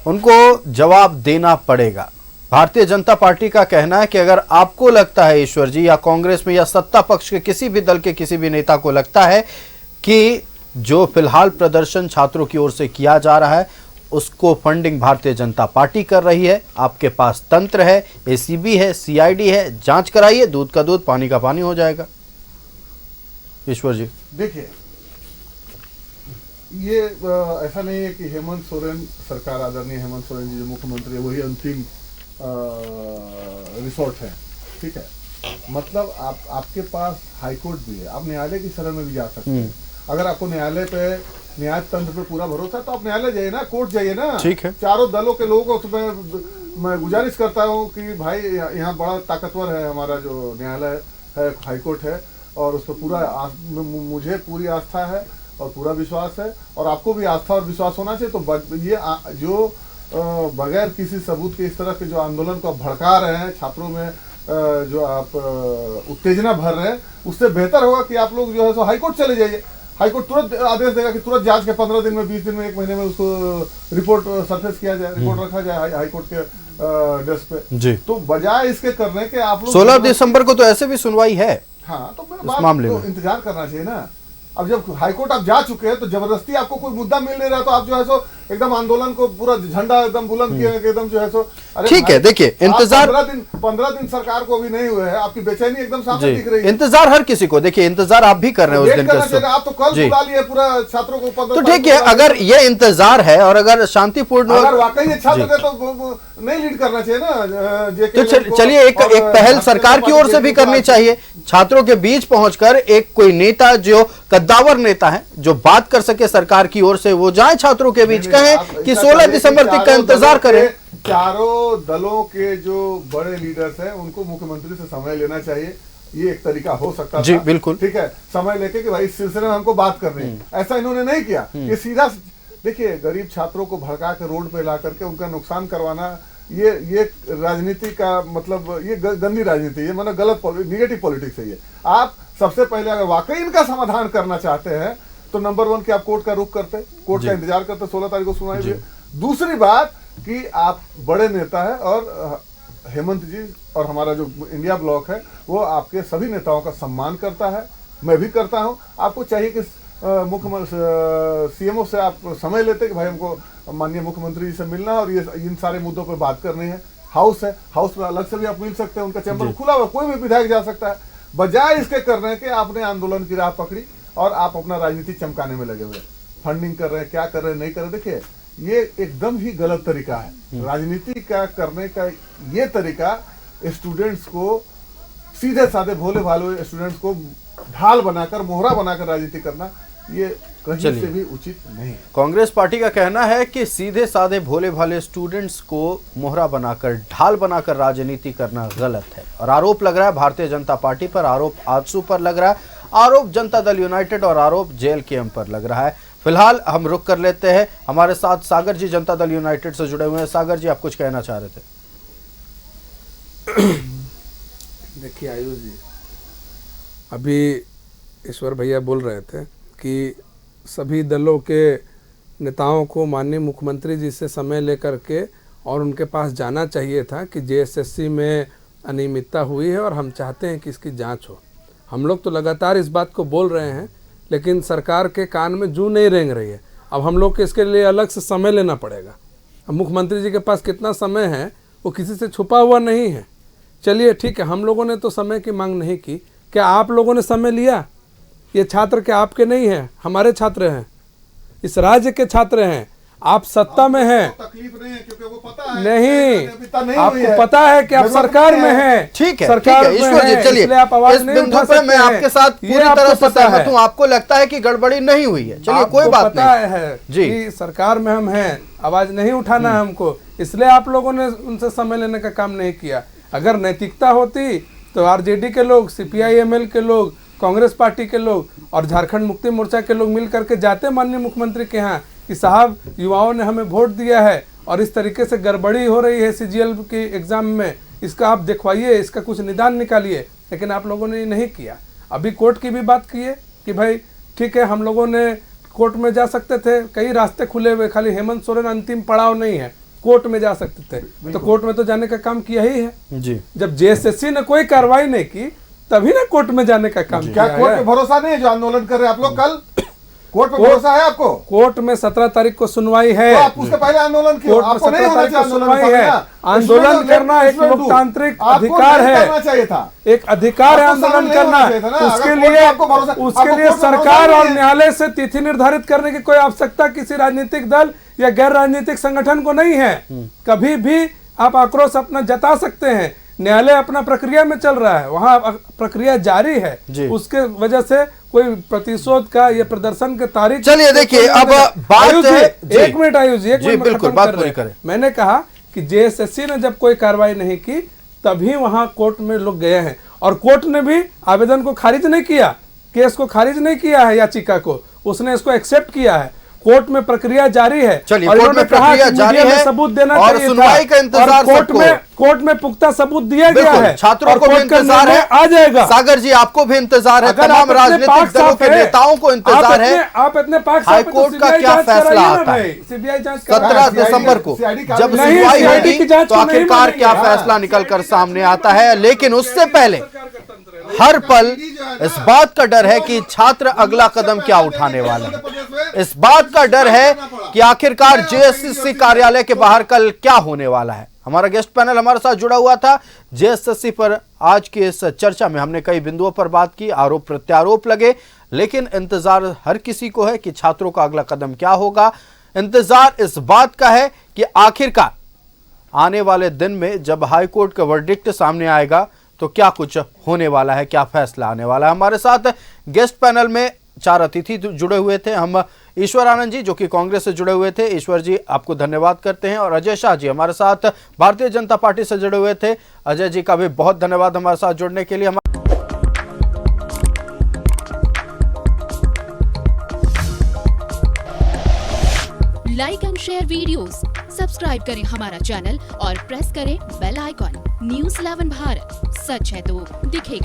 उनको जवाब देना पड़ेगा। भारतीय जनता पार्टी का कहना है कि अगर आपको लगता है ईश्वर जी, या कांग्रेस में या सत्ता पक्ष के किसी भी दल के किसी भी नेता को लगता है कि जो फिलहाल प्रदर्शन छात्रों की ओर से किया जा रहा है उसको फंडिंग भारतीय जनता पार्टी कर रही है, आपके पास तंत्र है, एसीबी है, सीआईडी है, जांच कराइए, दूध का दूध पानी का पानी हो जाएगा। ईश्वर जी, देखिए, ये ऐसा नहीं है कि हेमंत सोरेन सरकार, आदरणीय हेमंत सोरेन जी जो मुख्यमंत्री है वही अंतिम रिसोर्ट है, ठीक है। मतलब आपके पास हाईकोर्ट भी है, आप न्यायालय की शरण में भी जा सकते हैं। अगर आपको न्यायालय पे, न्याय तंत्र पे पूरा भरोसा है तो आप न्यायालय जाइए ना, कोर्ट जाइए ना, ठीक है। चारों दलों के लोगों को मैं गुजारिश करता हूँ कि भाई यहाँ बड़ा ताकतवर है हमारा जो न्यायालय है, हाईकोर्ट है, और उस पर पूरा मुझे पूरी आस्था है और पूरा विश्वास है, और आपको भी आस्था और विश्वास होना चाहिए। तो ये जो बगैर किसी सबूत के इस तरह के जो आंदोलन को आप भड़का रहे हैं, छात्रों में जो आप उत्तेजना भर रहे हैं, उससे बेहतर होगा कि आप लोग जो है सो हाईकोर्ट चले जाइए। हाईकोर्ट तुरंत आदेश देगा कि तुरंत जांच के 15 दिन में, 20 दिन में, 1 महीने में उसको रिपोर्ट सरफेस किया जाए, रिपोर्ट रखा जाए हाईकोर्ट के डेस्क पे जी। तो बजाय इसके करने के आप लोग 16 दिसंबर को तो ऐसे भी सुनवाई है। हाँ, तो मेरे मामले में इंतजार करना चाहिए ना। अब जब हाईकोर्ट आप जा चुके हैं तो जबरदस्ती आपको कोई मुद्दा मिल नहीं रहा तो आप जो है सो एकदम आंदोलन को पूरा झंडा एकदम बुलंद किए एकदम जो है सो। ठीक है, देखिए इंतजार 15 दिन सरकार को अभी नहीं हुए हैं, आपकी बेचैनी एकदम सामने दिख रही है। इंतजार हर किसी को, देखिए इंतजार आप भी कर रहे हैं उस दिन का। आप तो कल बुला लिए पूरा छात्रों को 15। तो ठीक है, अगर ये इंतजार है और अगर शांतिपूर्ण, अगर वाकई ये छात्र है तो नहीं लीड करना चाहिए ना। तो चलिए एक पहल सरकार की ओर से भी करनी चाहिए, छात्रों के बीच पहुंचकर एक कोई नेता जो कद्दावर नेता है जो बात कर सके सरकार की ओर से, वो जाए छात्रों के बीच, कहें कि 16 दिसंबर तक का इंतजार करें। चारों दलों के जो बड़े लीडर्स हैं उनको मुख्यमंत्री से समय लेना चाहिए, ये एक तरीका हो सकता जी, बिल्कुल ठीक है। समय लेके कि भाई इस सिलसिले में हमको बात करनी है, ऐसा इन्होंने नहीं किया। ये सीधा, देखिए, गरीब छात्रों को भड़का के रोड पे ला करके उनका नुकसान करवाना, ये राजनीति का मतलब ये गंदी राजनीति है, मतलब गलत निगेटिव पॉलिटिक्स है ये। आप सबसे पहले अगर वाकई इनका समाधान करना चाहते हैं तो नंबर 1 कि आप कोर्ट का रुख करते, कोर्ट का इंतजार करते, 16 तारीख को सुनाई हुई। दूसरी बात कि आप बड़े नेता है और हेमंत जी और हमारा जो इंडिया ब्लॉक है वो आपके सभी नेताओं का सम्मान करता है, मैं भी करता हूं। आपको चाहिए कि मुख्यमंत्री सीएमओ से आप समय लेते कि भाई हमको माननीय मुख्यमंत्री जी से मिलना है और ये इन सारे मुद्दों पर बात करनी है। हाउस है, हाउस में अलग से भी आप मिल सकते हैं, उनका चैम्बर खुला हुआ, कोई भी विधायक जा सकता है। बजाय इसके करने के आपने आंदोलन की राह पकड़ी और आप अपना राजनीति चमकाने में लगे हुए, फंडिंग कर रहे हैं, क्या कर रहे हैं, नहीं कर रहे। देखिए ये एकदम ही गलत तरीका है राजनीति का करने का। ये तरीका स्टूडेंट्स को, सीधे साधे भोले भाले स्टूडेंट्स को ढाल बनाकर, मोहरा बनाकर राजनीति करना, ये कहीं से भी उचित नहीं। कांग्रेस पार्टी का कहना है कि सीधे साधे भोले भाले स्टूडेंट्स को मोहरा बनाकर, ढाल बनाकर राजनीति करना गलत है और आरोप लग रहा है भारतीय जनता पार्टी पर, आरोप आजसू पर लग रहा है, आरोप जनता दल यूनाइटेड और आरोप JLKM पर लग रहा है। फिलहाल हम रुक कर लेते हैं, हमारे साथ सागर जी जनता दल यूनाइटेड से जुड़े हुए हैं। सागर जी, आप कुछ कहना चाह रहे थे? देखिए आयुष जी, अभी ईश्वर भैया बोल रहे थे कि सभी दलों के नेताओं को माननीय मुख्यमंत्री जी से समय लेकर के और उनके पास जाना चाहिए था कि JSSC में अनियमितता हुई है और हम चाहते हैं कि इसकी जांच हो। हम लोग तो लगातार इस बात को बोल रहे हैं, लेकिन सरकार के कान में जूं नहीं रेंग रही है। अब हम लोग को इसके लिए अलग से समय लेना पड़ेगा। अब मुख्यमंत्री जी के पास कितना समय है वो किसी से छुपा हुआ नहीं है। चलिए ठीक है, हम लोगों ने तो समय की मांग नहीं की, क्या आप लोगों ने समय लिया? ये छात्र क्या आपके नहीं हैं? हमारे छात्र हैं, इस राज्य के छात्र हैं। आप सत्ता में हैं, तकलीफ नहीं है क्योंकि वो पता है नहीं, आपको पता है कि आप सरकार में हैं। ठीक है, सरकार में ईश्वर जी, हैं, चलिए इसलिए आप आवाज नहीं उठा सकते मैं आपके साथ पूरी तरह से सहमत हूं। आपको लगता है कि गड़बड़ी नहीं हुई है, चलिए कोई बात पता नहीं है जी, कि सरकार में हम हैं, आवाज नहीं उठाना है हमको, इसलिए आप लोगों ने उनसे समय लेने का काम नहीं किया। अगर नैतिकता होती तो RJD के लोग, CPI-ML के लोग, कांग्रेस पार्टी के लोग और झारखंड मुक्ति मोर्चा के लोग मिल करके जाते माननीय मुख्यमंत्री के यहाँ कि साहब युवाओं ने हमें वोट दिया है और इस तरीके से गड़बड़ी हो रही है CGL की एग्जाम में, इसका आप दिखवाइए, इसका कुछ निदान निकालिए। लेकिन आप लोगों ने ये नहीं किया। अभी कोर्ट की भी बात की है कि भाई ठीक है, हम लोगों ने कोर्ट में जा सकते थे, कई रास्ते खुले हुए, खाली हेमंत सोरेन अंतिम पड़ाव नहीं है, कोर्ट में जा सकते थे, तो कोर्ट में तो जाने का काम किया ही है जी। जब JSSC ने कोई कार्रवाई नहीं की तभी ना कोर्ट में जाने का काम किया क्या कोर्ट पे भरोसा नहीं है जो आंदोलन कर रहे हैं आप लोग? कल कोर्ट पे भरोसा है आपको? कोर्ट में 17 तारीख को सुनवाई है, तो आप उसके पहले आंदोलन किया, आपको नहीं होना चाहिए सुनवाई है। आंदोलन करना एक लोकतांत्रिक अधिकार है, चाहिए था, एक अधिकार है आंदोलन करना। उसके लिए सरकार और न्यायालय से तिथि निर्धारित करने की कोई आवश्यकता किसी राजनीतिक दल या गैर राजनीतिक संगठन को नहीं है। कभी भी आप आक्रोश अपना जता सकते हैं, न्यायालय अपना प्रक्रिया में चल रहा है, वहां प्रक्रिया जारी है, उसके वजह से कोई प्रतिशोध का या प्रदर्शन के तारीख। चलिए देखिए, अब बात है, एक मिनट आयुष जी, बिल्कुल बात पूरी करें। मैंने कहा कि JSSC ने जब कोई कार्रवाई नहीं की तभी वहां कोर्ट में लोग गए हैं और कोर्ट ने भी आवेदन को खारिज नहीं किया, केस को खारिज नहीं किया है, याचिका को उसने इसको एक्सेप्ट किया है। कोर्ट में प्रक्रिया जारी है, चलिए और कोर्ट में प्रक्रिया जारी है, सबूत देना और चाहिए सुनवाई का इंतजार कोर्ट में पुख्ता सबूत दिया गया है, छात्रों को भी इंतजार है, आ जाएगा। सागर जी आपको भी इंतजार है, तमाम राजनीतिक दलों के नेताओं को इंतजार है, आप इतने पाक हाई कोर्ट का क्या फैसला आता है। CBI जांच 17 दिसंबर को जब सुनवाई होगी तो आखिरकार क्या फैसला निकलकर सामने आता है। लेकिन उससे पहले हर पल इस बात का डर है कि छात्र अगला कदम क्या उठाने वाले हैं, इस बात का डर है कि आखिरकार JSSC कार्यालय के बाहर कल क्या होने वाला है। हमारा गेस्ट पैनल हमारे साथ जुड़ा हुआ था। JSSC पर आज की इस चर्चा में हमने कई बिंदुओं पर बात की, आरोप प्रत्यारोप लगे, लेकिन इंतजार हर किसी को है कि छात्रों का अगला कदम क्या होगा। इंतजार इस बात का है कि आखिरकार आने वाले दिन में जब हाई कोर्ट का वर्डिक्ट सामने आएगा तो क्या कुछ होने वाला है, क्या फैसला आने वाला है। हमारे साथ गेस्ट पैनल में 4 अतिथि जुड़े हुए थे। हम ईश्वर आनंद जी जो कि कांग्रेस से जुड़े हुए थे, ईश्वर जी आपको धन्यवाद करते हैं, और अजय शाह जी हमारे साथ भारतीय जनता पार्टी से जुड़े हुए थे। अजय जी का भी बहुत धन्यवाद हमारे साथ जुड़ने के लिए। Like and share videos, subscribe करें हमारा चैनल और प्रेस करें बेल आइकॉन। News 11 भारत, सच है तो दिखेगा।